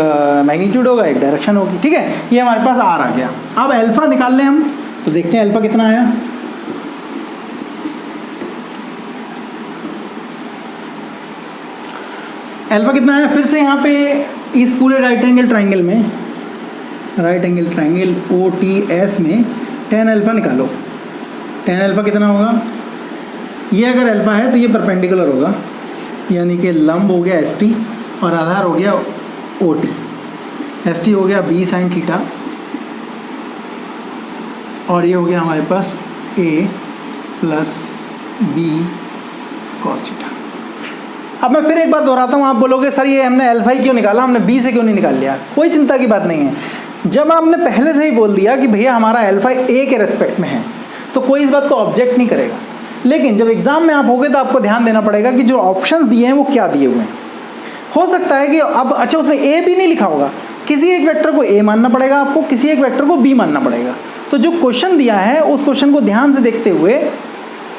मैग्नीट्यूड होगा, एक डायरेक्शन होगी। ठीक है, ये हमारे पास आर आ गया। अब अल्फा निकाल लें हम, तो देखते हैं अल्फा कितना आया। अल्फा कितना आया? फिर से यहाँ पे इस पूरे राइट एंगल ट्राइंगल में, राइट एंगल ट्राइंगल OTS में tan अल्फा निकालो। tan अल्फा कितना होगा? ये अगर अल्फ़ा है तो ये परपेंडिकुलर होगा, यानी कि लंब हो गया ST और आधार हो गया OT। ST हो गया B sin थीटा और ये हो गया हमारे पास A plus B cos theta. अब मैं फिर एक बार दोहराता हूँ, आप बोलोगे सर ये हमने अल्फा ही क्यों निकाला, हमने B से क्यों नहीं निकाल लिया? कोई चिंता की बात नहीं है। जब आपने पहले से ही बोल दिया कि भैया हमारा अल्फा A के रेस्पेक्ट में है तो कोई इस बात को ऑब्जेक्ट नहीं करेगा। लेकिन जब एग्जाम में आप होगे तो आपको ध्यान देना पड़ेगा कि जो ऑप्शंस दिए हैं वो क्या दिए हुए हैं। हो सकता है कि अब अच्छा उसमें A भी नहीं लिखा होगा, किसी एक वेक्टर को A मानना पड़ेगा आपको, किसी एक वेक्टर को B मानना पड़ेगा। तो जो क्वेश्चन दिया है उस क्वेश्चन को ध्यान से देखते हुए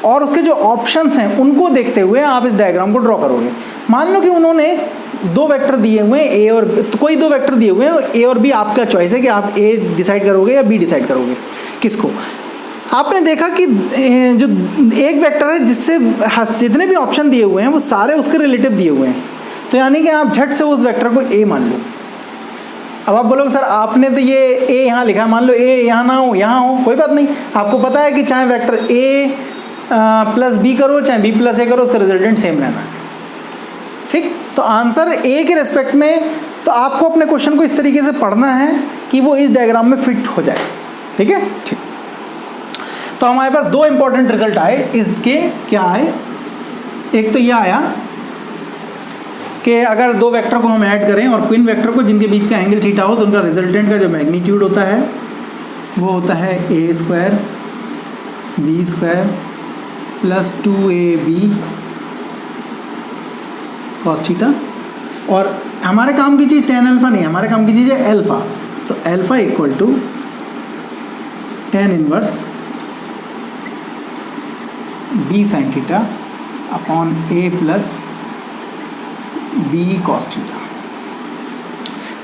और उसके जो ऑप्शंस हैं उनको देखते हुए आप इस डायग्राम को ड्रॉ करोगे। मान लो कि उन्होंने दो वेक्टर दिए हुए हैं A और तो कोई दो वेक्टर दिए हुए हैं A और B, आपका चॉइस है कि आप A डिसाइड करोगे या B डिसाइड करोगे किसको। आपने देखा कि जो एक वेक्टर है जिससे जितने भी ऑप्शन दिए हुए हैं वो सारे उसके रिलेटिव दिए हुए हैं, तो यानी कि आप झट से उस वेक्टर को A मान लो। अब आप बोलोगे सर आपने तो ये A यहाँ लिखा है, मान लो A यहाँ ना हो यहाँ हो, कोई बात नहीं। आपको पता है कि चाहे वेक्टर A प्लस B करो चाहे B प्लस A करो, उसका रिजल्टेंट सेम रहना है, ठीक। तो आंसर A के रेस्पेक्ट में तो आपको अपने क्वेश्चन को इस तरीके से पढ़ना है कि वो इस डायग्राम में फिट हो जाए, ठीक है, ठीक। तो हमारे पास दो इंपॉर्टेंट रिजल्ट आए इसके। क्या आए? एक तो ये आया कि अगर दो वेक्टर को हम ऐड करें और क्विन वेक्टर को जिनके बीच का एंगल थीटा हो तो उनका रिजल्टेंट का जो मैग्नीट्यूड होता है वो होता है A square B square plus 2AB cos theta. और हमारे काम की चीज़ tan अल्फ़ा नहीं है, हमारे काम की चीज़ है अल्फ़ा। तो alpha equal to tan inverse B sin theta upon A plus B cos theta.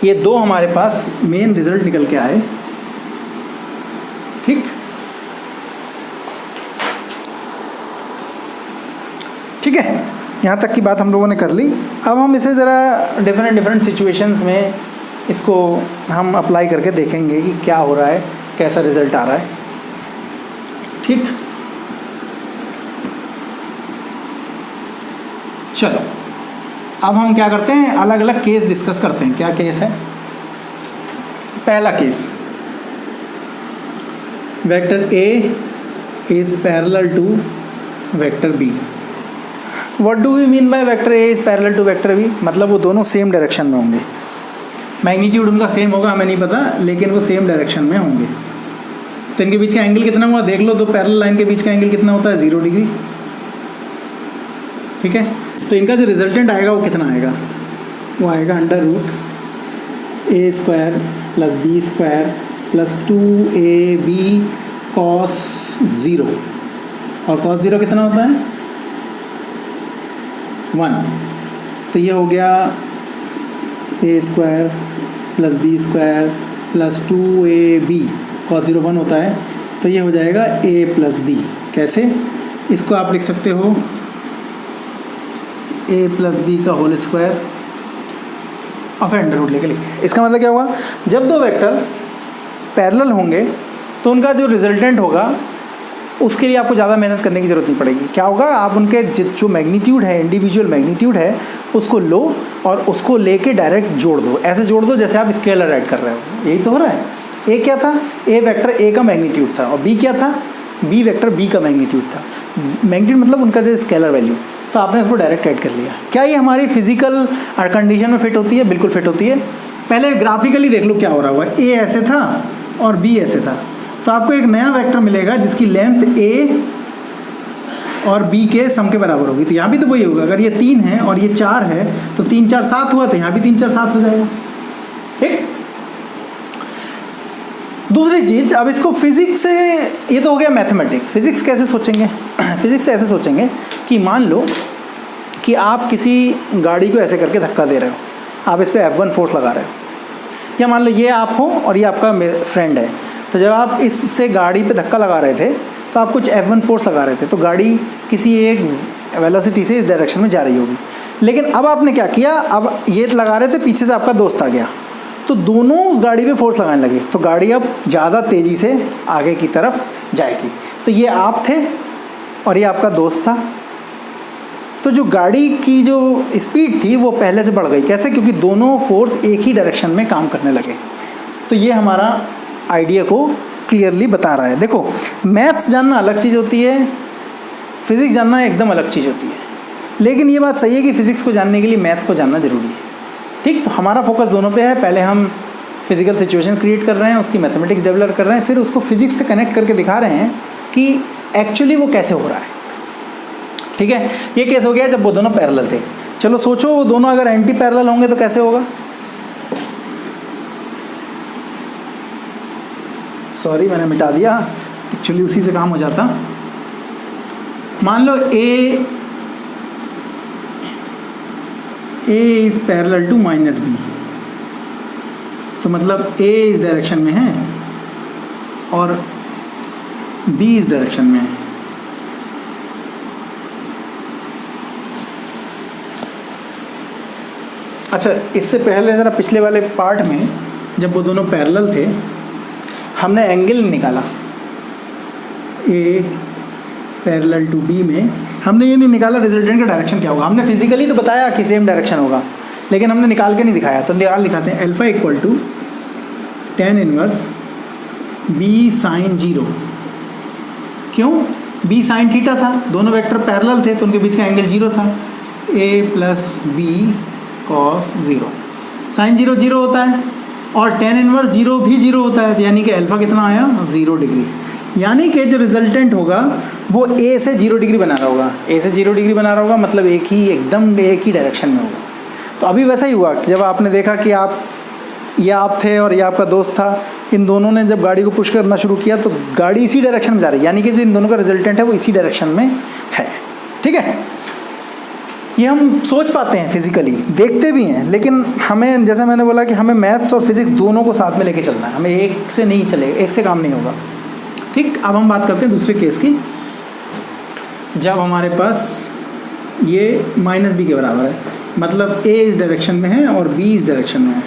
ये दो हमारे पास मेन रिजल्ट निकल के आए, ठीक। ठीक है, यहाँ तक की बात हम लोगों ने कर ली। अब हम इसे ज़रा डिफरेंट सिचुएशंस में इसको हम अप्लाई करके देखेंगे कि क्या हो रहा है, कैसा रिज़ल्ट आ रहा है, ठीक। चलो अब हम क्या करते हैं, अलग अलग केस डिस्कस करते हैं। क्या केस है? पहला case, vector A is parallel to vector B। What do we mean by vector A is parallel to vector B? मतलब वो दोनों सेम डायरेक्शन में होंगे, मैग्नीट्यूड उनका सेम होगा, हमें नहीं पता, लेकिन वो सेम डायरेक्शन में होंगे। तो इनके बीच का एंगल कितना हुआ देख लो। तो पैरेलल लाइन के बीच का एंगल कितना होता है? 0 डिग्री, ठीक है। तो इनका जो रिजल्टेंट आएगा वो कितना आएगा? वो आएगा √A square plus B square plus 2AB cos 0। और cos 0 कितना होता है? 1। तो ये हो गया A square plus B square plus 2AB cos 0 1 होता है। तो ये हो जाएगा A प्लस B। कैसे? इसको आप लिख सकते हो A प्लस B का होल स्क्वायर और अंडर रूट लेके लिखें। इसका मतलब क्या होगा? जब दो वेक्टर पैरेलल होंगे तो उनका जो रिजल्टेंट होगा उसके लिए आपको ज़्यादा मेहनत करने की ज़रूरत नहीं पड़ेगी। क्या होगा? आप उनके जो मैग्नीट्यूड है, इंडिविजुअल मैग्नीट्यूड है, उसको लो और उसको लेके डायरेक्ट जोड़ दो। ऐसे जोड़ दो जैसे आप स्केलर ऐड कर रहे हो। यही तो हो रहा है। A क्या था? A वेक्टर A का मैग्नीट्यूड था और B क्या था? B वेक्टर B का मैग्नीट्यूड था। मैग्नीट्यूड मतलब उनका जो स्केलर वैल्यू, तो आपने उसको डायरेक्ट ऐड कर लिया। क्या ये हमारी फिजिकल कंडीशन में फिट होती है? बिल्कुल फिट होती है। पहले ग्राफिकली देख लो क्या हो रहा हुआ है। A ऐसे था और B ऐसे था, तो आपको एक नया वेक्टर मिलेगा जिसकी लेंथ A और B के सम के बराबर होगी। तो यहाँ भी तो वही होगा। अगर ये 3 है और ये 4 है तो 3 4 7 हुआ, तो यहाँ भी 3 4 7 हो जाएगा, ठीक। दूसरी चीज़, अब इसको फिजिक्स से, ये तो हो गया मैथमेटिक्स। फिजिक्स कैसे सोचेंगे? फिजिक्स से ऐसे सोचेंगे कि मान लो कि आप किसी गाड़ी को ऐसे करके धक्का दे रहे हो, आप इस पर F1 फोर्स लगा रहे हो, या मान लो ये आप हो और ये आपका फ्रेंड है। तो जब आप इससे गाड़ी पे धक्का लगा रहे थे तो आप कुछ F1 फोर्स लगा रहे थे, तो गाड़ी किसी एक वेलोसिटी से इस डायरेक्शन में जा रही होगी। लेकिन अब आपने क्या किया, अब ये लगा रहे थे, पीछे से आपका दोस्त आ गया, तो दोनों उस गाड़ी पे फोर्स लगाने लगे, तो गाड़ी अब ज़्यादा तेज़ी से आगे की तरफ जाएगी। तो ये आप थे और ये आपका दोस्त था। तो जो गाड़ी की जो स्पीड थी वो पहले से बढ़ गई। कैसे? क्योंकि दोनों फोर्स एक ही डायरेक्शन में काम करने लगे। तो ये हमारा आइडिया को क्लियरली बता रहा है। देखो, मैथ्स जानना अलग चीज़ होती है, फिज़िक्स जानना एकदम अलग चीज़ होती है। लेकिन ये बात सही है कि फ़िज़िक्स को जानने के लिए मैथ्स को जानना ज़रूरी है। ठीक, तो हमारा फोकस दोनों पे है। पहले हम फिज़िकल सिचुएशन क्रिएट कर रहे हैं, उसकी मैथमेटिक्स डेवलप कर रहे हैं, फिर उसको फिज़िक्स से कनेक्ट करके दिखा रहे हैं कि एक्चुअली वो कैसे हो रहा है। ठीक है, ये केस हो गया जब वो दोनों पैरेलल थे। चलो सोचो, वो दोनों अगर एंटी पैरेलल होंगे तो कैसे होगा? सॉरी, मैंने मिटा दिया, एक्चुअली उसी से काम हो जाता। मान लो A is parallel to minus B, तो मतलब ए इस डायरेक्शन में है और बी इस डायरेक्शन में है। अच्छा, इससे पहले ज़रा पिछले वाले पार्ट में जब वो दोनों पैरेलल थे, हमने एंगल निकाला। ए पैरेलल टू बी में हमने ये नहीं निकाला रिजल्टेंट का डायरेक्शन क्या होगा। हमने फिजिकली तो बताया कि सेम डायरेक्शन होगा, लेकिन हमने निकाल के नहीं दिखाया। तो निकाल दिखाते हैं। Alpha equal to tan inverse B sine 0। क्यों? बी साइन थीटा था, दोनों वेक्टर पैरेलल थे तो उनके बीच का एंगल 0 था। a plus B cos 0, sine 0 0 होता है और tan इनवर्स 0 भी 0 होता है, यानी कि अल्फा कितना आया? 0 डिग्री। यानी कि जो रिजल्टेंट होगा वो a से 0 डिग्री बना रहा होगा। a से 0 डिग्री बना रहा होगा मतलब एकदम एक ही डायरेक्शन में होगा। तो अभी वैसा ही हुआ जब आपने देखा कि आप थे और ये आपका दोस्त था, इन दोनों ने जब गाड़ी को पुश करना शुरू किया तो गाड़ी इसी डायरेक्शन में जा रही है, यानी कि जो इन दोनों का रिजल्टेंट है वो इसी डायरेक्शन में है। ठीक है, ये हम सोच पाते हैं, फिजिकली देखते भी हैं, लेकिन हमें, जैसे मैंने बोला कि हमें मैथ्स और फिजिक्स दोनों को साथ में लेके चलना है, हमें एक से नहीं चलेगा, एक से काम नहीं होगा। ठीक, अब हम बात करते हैं दूसरे केस की। जब हमारे पास ये माइनस बी के बराबर है, मतलब a इस डायरेक्शन में है और b इस डायरेक्शन में है,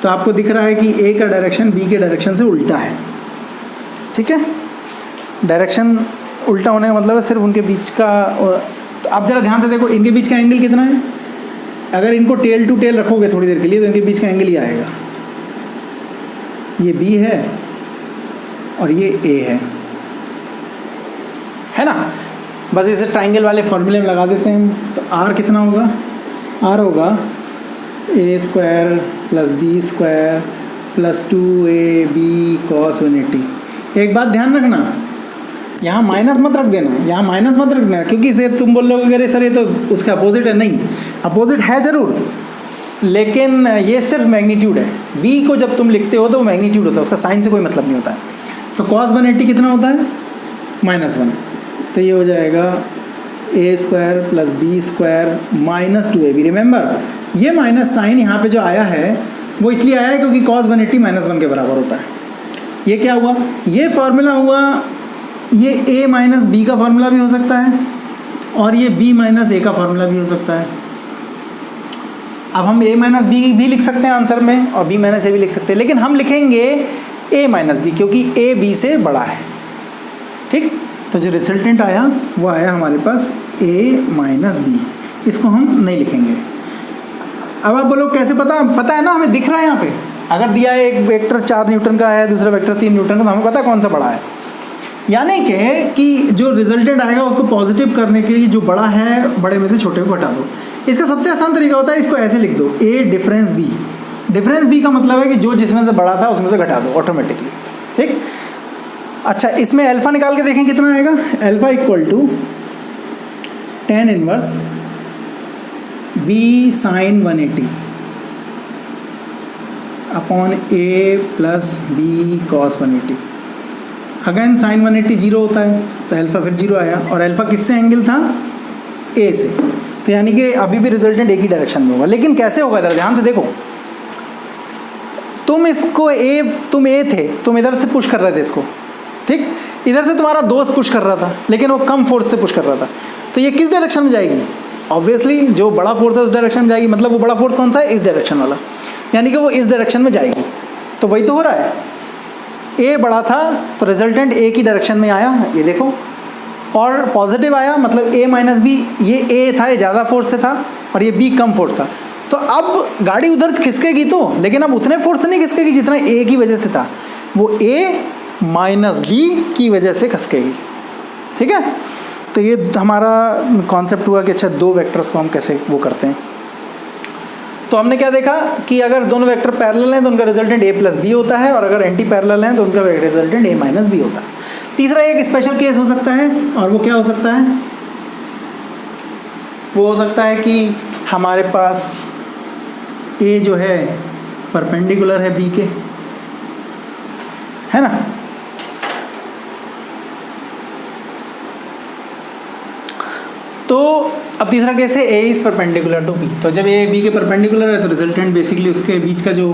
तो आपको दिख रहा है कि a का डायरेक्शन b के डायरेक्शन से उल्टा है। ठीक है, डायरेक्शन उल्टा होने का मतलब है सिर्फ उनके बीच का। तो आप ज़रा ध्यान से देखो, इनके बीच का एंगल कितना है? अगर इनको टेल टू टेल रखोगे थोड़ी देर के लिए तो इनके बीच का एंगल ही आएगा। ये b है और ये a है ना। बस इसे ट्राइंगल वाले फॉर्मूले में लगा देते हैं। तो r कितना होगा? r होगा a square plus B square plus 2ab cos 180। एक बात ध्यान रखना, यहाँ माइनस मत रख देना, यहाँ माइनस मत रख देना, क्योंकि फिर तुम बोल रहे अरे सर ये तो उसका अपोजिट है। नहीं, अपोजिट है ज़रूर, लेकिन ये सिर्फ मैग्नीट्यूड है। b को जब तुम लिखते हो तो वो मैग्नीट्यूड होता है, उसका साइन से कोई मतलब नहीं होता है। तो कॉस 180 कितना होता है? -1। तो ये हो जाएगा a square plus B square minus 2ab। Remember, ये माइनस साइन यहाँ पे जो आया है वो इसलिए आया है क्योंकि cos 180 -1 के बराबर होता है। ये क्या हुआ? ये फार्मूला हुआ, ये a माइनस बी का फार्मूला भी हो सकता है और ये b माइनस a का फार्मूला भी हो सकता है। अब हम a माइनस बी भी लिख सकते हैं आंसर में और b माइनस a भी लिख सकते हैं, लेकिन हम लिखेंगे a माइनस बी क्योंकि a b से बड़ा है। ठीक, तो जो रिजल्टेंट आया वो आया हमारे पास a माइनस बी, इसको हम नहीं लिखेंगे। अब आप बोलो कैसे पता है ना, हमें दिख रहा है यहाँ पे। अगर दिया है एक वेक्टर 4 न्यूटन का है, दूसरा वेक्टर 3 न्यूटन का, तो हमें पता है कौन सा बड़ा है। यानी कि जो रिजल्टेंट आएगा उसको पॉजिटिव करने के लिए जो बड़ा है बड़े में से छोटे को घटा दो। इसका सबसे आसान तरीका होता है, इसको ऐसे लिख दो, a difference b। Difference b का मतलब है कि जो जिसमें से बड़ा था उसमें से घटा दो ऑटोमेटिकली। ठीक, अच्छा, इसमें अल्फा निकाल के देखें कितना आएगा। Alpha equal to tan inverse b sine 180 upon a plus b cos 180। Again sine 180 0 होता है तो अल्फा फिर 0 आया, और अल्फा किससे एंगल था? a से। तो यानी कि अभी भी रिजल्टेंट एक ही डायरेक्शन में होगा। लेकिन कैसे होगा, इधर ध्यान से देखो। तुम a थे, तुम इधर से पुश कर रहे थे इसको। ठीक, इधर से तुम्हारा दोस्त पुश कर रहा था, लेकिन वो कम फोर्स से पुश कर रहा था। तो ये किस डायरेक्शन में जाएगी? ऑब्वियसली जो बड़ा फोर्स है उस डायरेक्शन में जाएगी। मतलब वो बड़ा फोर्स कौन सा है? इस डायरेक्शन वाला, यानी कि वो इस डायरेक्शन में जाएगी। तो वही तो हो रहा है, a बड़ा था तो रिजल्टेंट एक ही डायरेक्शन में आया, ये देखो। और पॉजिटिव आया मतलब a माइनस बी, ये a था, ये ज़्यादा फोर्स से था और ये b कम फोर्स था, तो अब गाड़ी उधर खिसकेगी तो, लेकिन अब उतने फोर्स से नहीं खिसकेगी जितना a की वजह से था, वो a माइनस बी की वजह से खिसकेगी। ठीक है, तो ये हमारा कॉन्सेप्ट हुआ कि अच्छा दो वेक्टर्स को हम कैसे वो करते हैं। तो हमने क्या देखा कि अगर दोनों वेक्टर पैरेलल हैं तो उनका रिजल्टेंट a प्लस बी होता है, और अगर एंटी पैरेलल हैं तो उनका रिजल्टेंट a माइनस बी होता है। तीसरा एक स्पेशल केस हो सकता है, और वो क्या हो सकता है, वो हो सकता है कि हमारे पास a जो है परपेंडिकुलर है b के, है ना। तो अब तीसरा केस है a is perpendicular to b। तो जब a b के परपेंडिकुलर है तो रिजल्टेंट बेसिकली उसके बीच का जो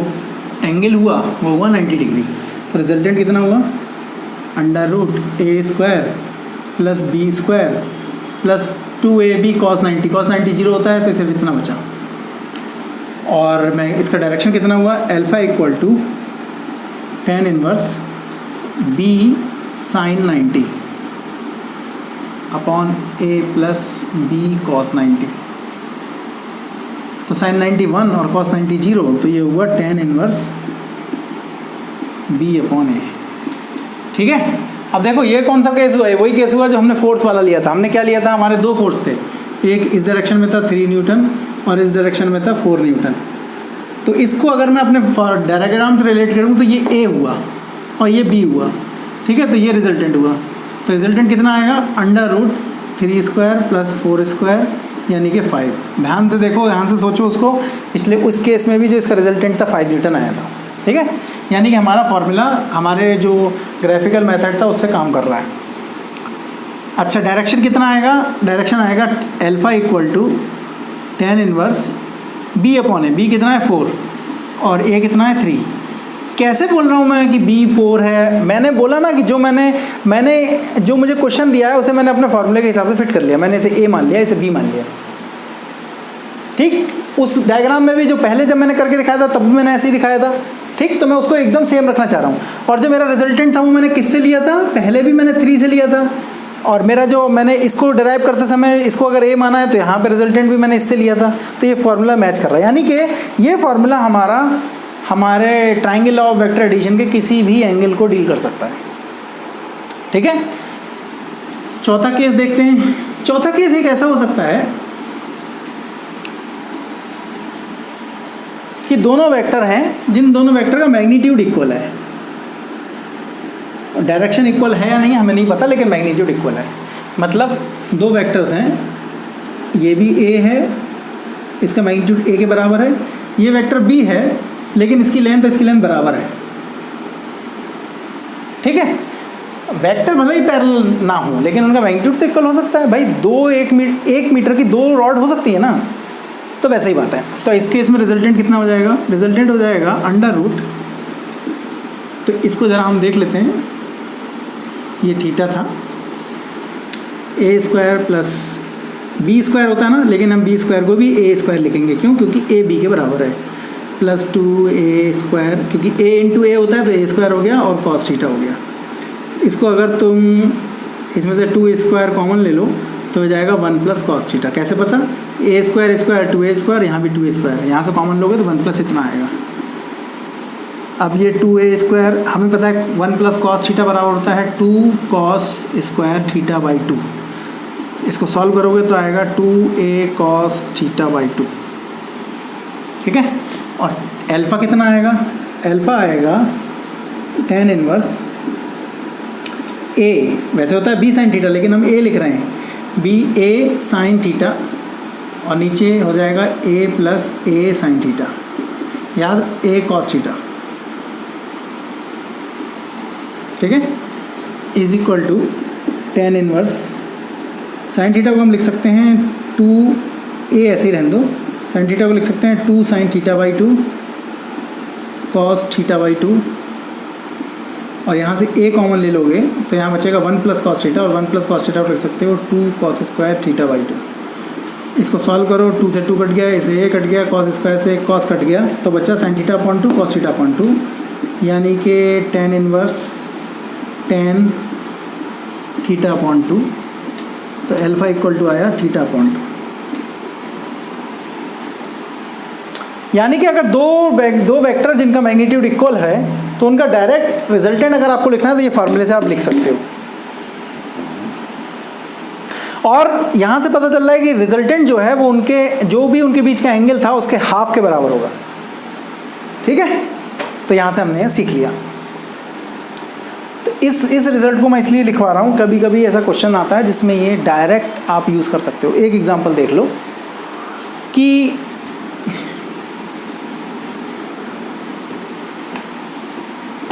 एंगल हुआ वो हुआ 90 डिग्री। तो रिजल्टेंट कितना हुआ, under root a square plus B square plus 2ab cos 90। cos 90 zero होता है तो सिर्फ इतना बचा, और मैं इसका डायरेक्शन कितना हुआ, alpha equal to tan inverse b sin 90 upon a plus B cos 90। तो sin 90 1 और cos 90 0, तो ये हुआ tan inverse b upon a। ठीक है, अब देखो ये कौन सा केस हुआ है, वही केस हुआ जो हमने फोर्स वाला लिया था। हमने क्या लिया था, हमारे दो फोर्स थे, एक इस डायरेक्शन में था 3 न्यूटन और इस डायरेक्शन में था 4 न्यूटन। तो इसको अगर मैं अपने डायग्राम से रिलेट करूँ तो ये a हुआ और ये b हुआ। ठीक है, तो ये रिजल्टेंट हुआ। तो रिजल्टेंट कितना आएगा, under root 3 square plus 4 square यानी कि 5। ध्यान से देखो, ध्यान से सोचो उसको, इसलिए उस केस में भी जो इसका रिजल्टेंट था 5 न्यूटन आया था। ठीक है, यानी कि हमारा फॉर्मूला हमारे जो ग्राफिकल मेथड था उससे काम कर रहा है। अच्छा, डायरेक्शन कितना आएगा, डायरेक्शन आएगा alpha equal to tan inverse b upon A. b कितना है 4 और a कितना है 3। कैसे बोल रहा हूँ मैं कि b 4 है, मैंने बोला ना कि जो मैंने जो मुझे क्वेश्चन दिया है उसे मैंने अपने फॉर्मूले के हिसाब से फिट कर लिया। मैंने इसे a मान लिया, इसे b मान लिया। ठीक, उस डायग्राम में भी जो पहले जब मैंने करके दिखाया था तब भी मैंने ऐसे ही दिखाया था। ठीक, तो मैं उसको एकदम सेम रखना चाह रहा हूँ। और जो मेरा रिजल्टेंट था वो मैंने किससे लिया था, पहले भी मैंने 3 से लिया था, और मेरा जो मैंने इसको डिराइव करते समय इसको अगर a माना है तो यहाँ पे रिजल्टेंट भी मैंने इससे लिया था। तो ये फार्मूला मैच कर रहा है, यानी कि ये फार्मूला हमारे ट्राइंगल ऑफ वेक्टर एडिशन के किसी भी एंगल को डील कर सकता है। ठीक है, चौथा केस देखते हैं। चौथा केस एक ऐसा हो सकता है कि दोनों वेक्टर हैं जिन दोनों वेक्टर का मैग्नीट्यूड इक्वल है। डायरेक्शन इक्वल है या नहीं हमें नहीं पता, लेकिन मैग्नीट्यूड इक्वल है। मतलब दो वेक्टर्स हैं, ये भी a है, इसका मैग्नीट्यूड a के बराबर है, ये वेक्टर b है लेकिन इसकी लेंथ बराबर है। ठीक है, वेक्टर भले ही पैरेलल ना हो लेकिन उनका मैग्नीट्यूड तो इक्वल हो सकता है। भाई एक मीटर की दो रॉड हो सकती है ना, तो वैसा ही बात है। तो इस केस में रिजल्टेंट कितना हो जाएगा, रिजल्टेंट हो जाएगा अंडर रूट, तो इसको ज़रा हम देख लेते हैं। ये थीटा था, a square plus b square होता है ना, लेकिन हम b स्क्वायर को भी a स्क्वायर लिखेंगे। क्यों, क्योंकि a b के बराबर है, प्लस 2a स्क्वायर, क्योंकि a इंटू a होता है तो a स्क्वायर हो गया और cos थीटा हो गया। इसको अगर तुम इसमें से 2 स्क्वायर कॉमन ले लो तो हो जाएगा 1 प्लस कॉस थीटा। कैसे पता, a स्क्वायर 2a स्क्वायर, यहाँ भी 2a स्क्वायर, यहाँ से कॉमन लोगे तो 1 प्लस इतना आएगा। अब ये 2a स्क्वायर हमें पता है 1 प्लस कॉस थीटा बराबर होता है 2 कॉस स्क्वायर थीटा बाई 2। इसको सॉल्व करोगे तो आएगा 2a कॉस थीटा बाई 2। ठीक है, और अल्फ़ा कितना आएगा, अल्फ़ा आएगा tan इनवर्स a, वैसे होता है b साइन थीटा लेकिन हम a लिख रहे हैं, b a साइन थीटा, और नीचे हो जाएगा a plus a sine theta, याद a कॉस थीटा। ठीक है, is equal to tan inverse sine theta को हम लिख सकते हैं 2a, ऐसे ही रहने दो, साइन थीटा को लिख सकते हैं 2 sine theta by 2 cos theta by 2, और यहाँ से a कॉमन ले लोगे तो यहाँ बचेगा 1 प्लस कॉस थीटा, और 1 प्लस कॉस थीटा को लिख सकते हो 2 कॉस स्क्वायर थीटा बाई 2। इसको सॉल्व करो, 2 से 2 कट गया, इसे a कट गया, कॉस स्क्वायर से कॉस कट गया, तो बच्चा sine theta upon 2 cos theta upon 2, यानी कि tan inverse tan theta upon 2 तो अल्फा इक्वल टू आया थीटा अपॉन 2। यानी कि अगर दो वेक्टर जिनका मैग्नीट्यूड इक्वल है तो उनका डायरेक्ट रिजल्टेंट अगर आपको लिखना है तो ये फार्मूले से आप लिख सकते हो। और यहाँ से पता चल रहा है कि रिजल्टेंट जो है वो उनके जो भी उनके बीच का एंगल था उसके हाफ के बराबर होगा। ठीक है, तो यहाँ से हमने सीख लिया। तो इस रिजल्ट को मैं इसलिए लिखवा रहा हूँ, कभी कभी ऐसा क्वेश्चन आता है जिसमें ये डायरेक्ट आप यूज़ कर सकते हो। एक एग्जांपल देख लो कि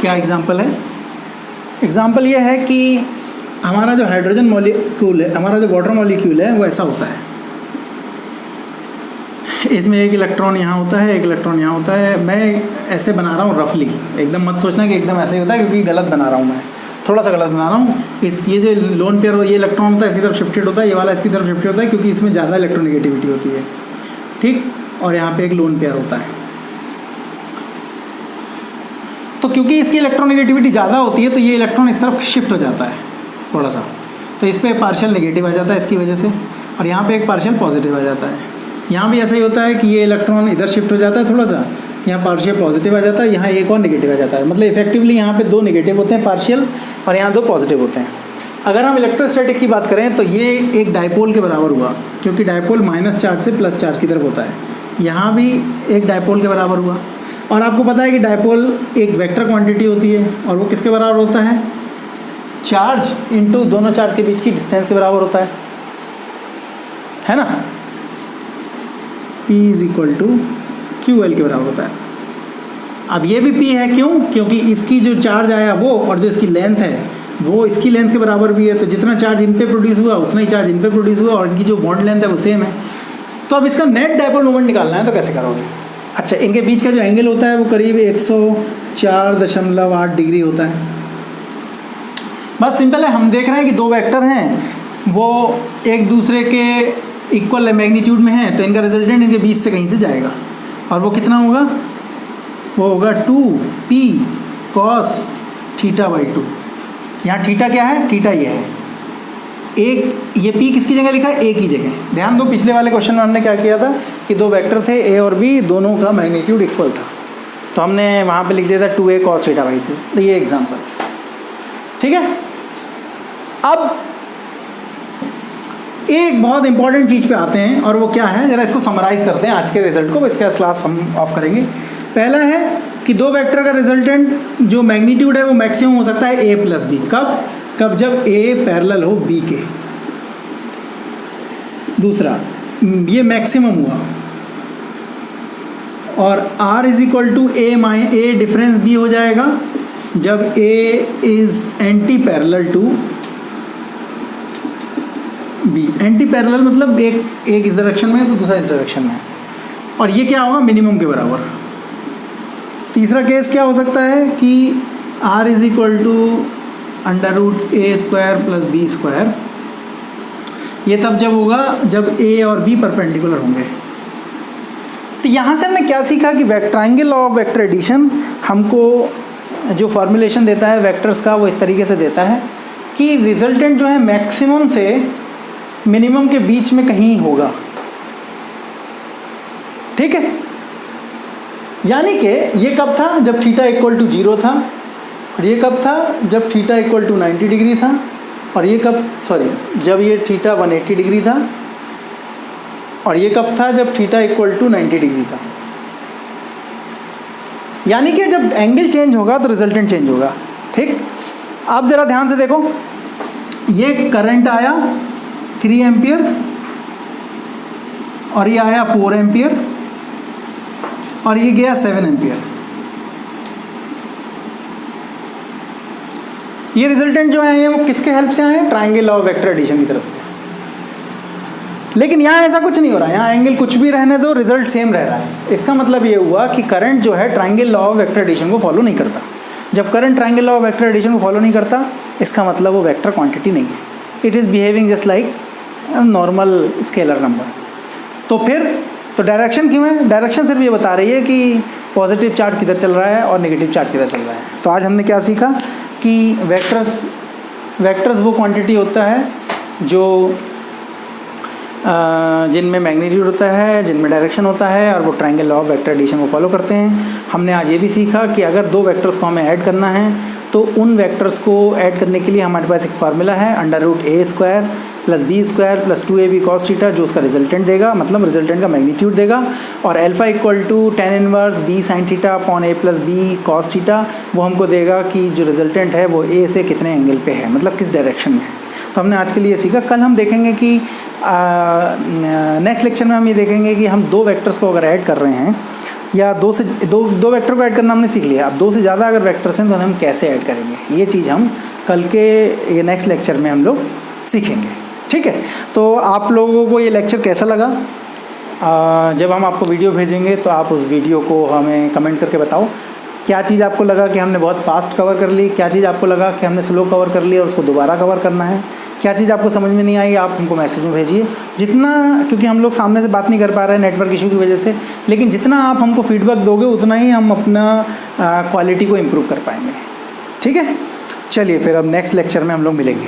क्या एग्जांपल है। एग्जांपल ये है कि हमारा जो हाइड्रोजन मॉलिक्यूल है, हमारा जो वाटर मॉलिक्यूल है वो ऐसा होता है, इसमें एक इलेक्ट्रॉन यहाँ होता है, एक इलेक्ट्रॉन यहाँ होता है। मैं ऐसे बना रहा हूँ रफली, एकदम मत सोचना कि एकदम ऐसे ही होता है, क्योंकि गलत बना रहा हूँ मैं, थोड़ा सा गलत बना रहा हूँ। ये जो लोन पेयर ये इलेक्ट्रॉन होता है इसकी तरफ शिफ्टेड होता है, ये वाला इसकी तरफ शिफ्टेड होता है, क्योंकि इसमें ज़्यादा इलेक्ट्रोनेगेटिविटी होती है। ठीक, और यहाँ पे एक लोन पेयर होता है। तो क्योंकि इसकी इलेक्ट्रोनेगेटिविटी ज़्यादा होती है तो ये इलेक्ट्रॉन इस तरफ शिफ्ट हो जाता है थोड़ा सा, तो इस पर पार्शियल नेगेटिव आ जाता है इसकी वजह से, और यहाँ पे एक पार्शियल पॉजिटिव आ जाता है। यहाँ भी ऐसा ही होता है कि ये इलेक्ट्रॉन इधर शिफ्ट हो जाता है थोड़ा सा, यहाँ पार्शियल पॉजिटिव आ जाता है, यहाँ एक और नेगेटिव आ जाता है। मतलब इफेक्टिवली यहाँ पे 2 नेगेटिव होते हैं पार्शियल, और यहाँ 2 पॉजिटिव होते हैं। अगर हम इलेक्ट्रोस्टैटिक की बात करें तो ये एक डायपोल के बराबर हुआ, क्योंकि डायपोल माइनस चार्ज से प्लस चार्ज की तरफ होता है। यहाँ भी एक डायपोल के बराबर हुआ, और आपको पता है कि डायपोल एक वेक्टर क्वांटिटी होती है, और वो किसके बराबर होता है? चार्ज इंटू दोनों चार्ज के बीच की डिस्टेंस के बराबर होता है ना। P is equal to QL के बराबर होता है। अब ये भी P है, क्यों? क्योंकि इसकी जो चार्ज आया वो, और जो इसकी लेंथ है वो इसकी लेंथ के बराबर भी है, तो जितना चार्ज इन पे प्रोड्यूस हुआ उतना ही चार्ज इन पे प्रोड्यूस हुआ, और इनकी जो बॉन्ड लेंथ है वो सेम है। तो अब इसका नेट डायपोल मोमेंट निकालना है, तो कैसे करोगे? अच्छा, इनके बीच का जो एंगल होता है वो करीब 104.8 डिग्री होता है। बस सिंपल है, हम देख रहे हैं कि 2 वेक्टर हैं, वो एक दूसरे के इक्वल मैग्नीट्यूड में हैं, तो इनका रिजल्टेंट इनके बीच से कहीं से जाएगा, और वो कितना होगा? वो होगा 2p cos θ/2। यहाँ थीटा क्या है? थीटा ये है। एक ये p किसकी जगह लिखा है? a की जगह। ध्यान दो, पिछले वाले क्वेश्चन में हमने क्या किया था कि 2 वेक्टर थे a और b, दोनों का मैग्नीट्यूड इक्वल था, तो हमने वहाँ पे लिख दिया था 2a cos θ/2। तो ये एग्जाम्पल, ठीक है। अब एक बहुत इंपॉर्टेंट चीज़ पे आते हैं, और वो क्या है, ज़रा इसको समराइज़ करते हैं आज के रिजल्ट को, इसके बाद क्लास हम ऑफ करेंगे। पहला है कि 2 वेक्टर का रिजल्टेंट जो मैग्नीट्यूड है वो मैक्सिमम हो सकता है a प्लस b। कब जब a पैरेलल हो b के। दूसरा, ये मैक्सिमम हुआ, और r is equal to a difference b हो जाएगा जब a is anti parallel to b। Anti parallel मतलब एक इस डायरेक्शन में है तो दूसरा इस डायरेक्शन में है, और ये क्या होगा? मिनिमम के बराबर। तीसरा केस क्या हो सकता है कि r is equal to √a² plus b²। ये तब जब होगा जब a और b परपेंडिकुलर होंगे। तो यहाँ से हमने क्या सीखा कि triangle law of vector addition हमको जो फॉर्मुलेशन देता है वेक्टर्स का, वो इस तरीके से देता है कि रिजल्टेंट जो है मैक्सिमम से मिनिमम के बीच में कहीं होगा। ठीक है, यानी कि ये कब था? जब थीटा इक्वल टू 0 था, और ये कब था? जब थीटा इक्वल टू 90 डिग्री था, और ये कब, जब ये थीटा 180 डिग्री था, और ये कब था? जब थीटा इक्वल टू 90 डिग्री था। यानी कि जब एंगल चेंज होगा तो रिजल्टेंट चेंज होगा। ठीक, आप ज़रा ध्यान से देखो, ये करंट आया 3 एम्पियर, और ये आया 4 एम्पियर, और ये गया 7 एम्पियर। ये रिजल्टेंट जो है वो किसके हेल्प से आए हैं? Triangle law of vector addition की तरफ से। लेकिन यहाँ ऐसा कुछ नहीं हो रहा है, यहाँ एंगल कुछ भी रहने दो, रिजल्ट सेम रह रहा है। इसका मतलब ये हुआ कि करंट जो है triangle law of vector addition को फॉलो नहीं करता। जब current triangle law of vector addition को फॉलो नहीं करता, इसका मतलब वो वेक्टर क्वांटिटी नहीं है, it is behaving just like normal scalar number. तो फिर तो डायरेक्शन क्यों है? डायरेक्शन सिर्फ ये बता रही है कि पॉजिटिव चार्ज किधर चल रहा है और नेगेटिव चार्ज किधर चल रहा है। तो आज हमने क्या सीखा कि वेक्टर्स वो क्वांटिटी होता है जो जिनमें मैग्नीट्यूड होता है, जिनमें डायरेक्शन होता है, और वो triangle law of vector addition को फॉलो करते हैं। हमने आज ये भी सीखा कि अगर दो वेक्टर्स को हमें ऐड करना है तो उन वेक्टर्स को ऐड करने के लिए हमारे पास एक फार्मूला है, √a² + b² + 2ab cos theta, जो उसका रिजल्टेंट देगा, मतलब रिजल्टेंट का मैग्नीट्यूड देगा। और alpha = tan inverse b sin theta upon a + b cos theta, वो हमको देगा कि जो रिजल्टेंट है वो a से कितने एंगल पे है, मतलब किस डायरेक्शन में है। तो हमने आज के लिए सीखा। कल हम देखेंगे कि नेक्स्ट लेक्चर में हम ये देखेंगे कि हम दो वेक्टर्स को अगर ऐड कर रहे हैं, या दो वेक्टर को ऐड करना हमने सीख लिया, अब दो से ज़्यादा अगर वेक्टर्स हैं तो हम कैसे ऐड करेंगे, ये चीज़ हम कल के ये नेक्स्ट लेक्चर में हम लोग सीखेंगे। ठीक है, तो आप लोगों को ये लेक्चर कैसा लगा? जब हम आपको वीडियो भेजेंगे तो आप उस वीडियो को हमें कमेंट करके बताओ। क्या चीज़ आपको लगा कि हमने बहुत फास्ट कवर कर ली, क्या चीज़ आपको लगा कि हमने स्लो कवर कर लिया और उसको दोबारा कवर करना है, क्या चीज़ आपको समझ में नहीं आई, आप हमको मैसेज में भेजिए। जितना, क्योंकि हम लोग सामने से बात नहीं कर पा रहे हैं नेटवर्क इशू की वजह से, लेकिन जितना आप हमको फीडबैक दोगे उतना ही हम अपना क्वालिटी को इम्प्रूव कर पाएंगे। ठीक है, चलिए फिर अब नेक्स्ट लेक्चर में हम लोग मिलेंगे।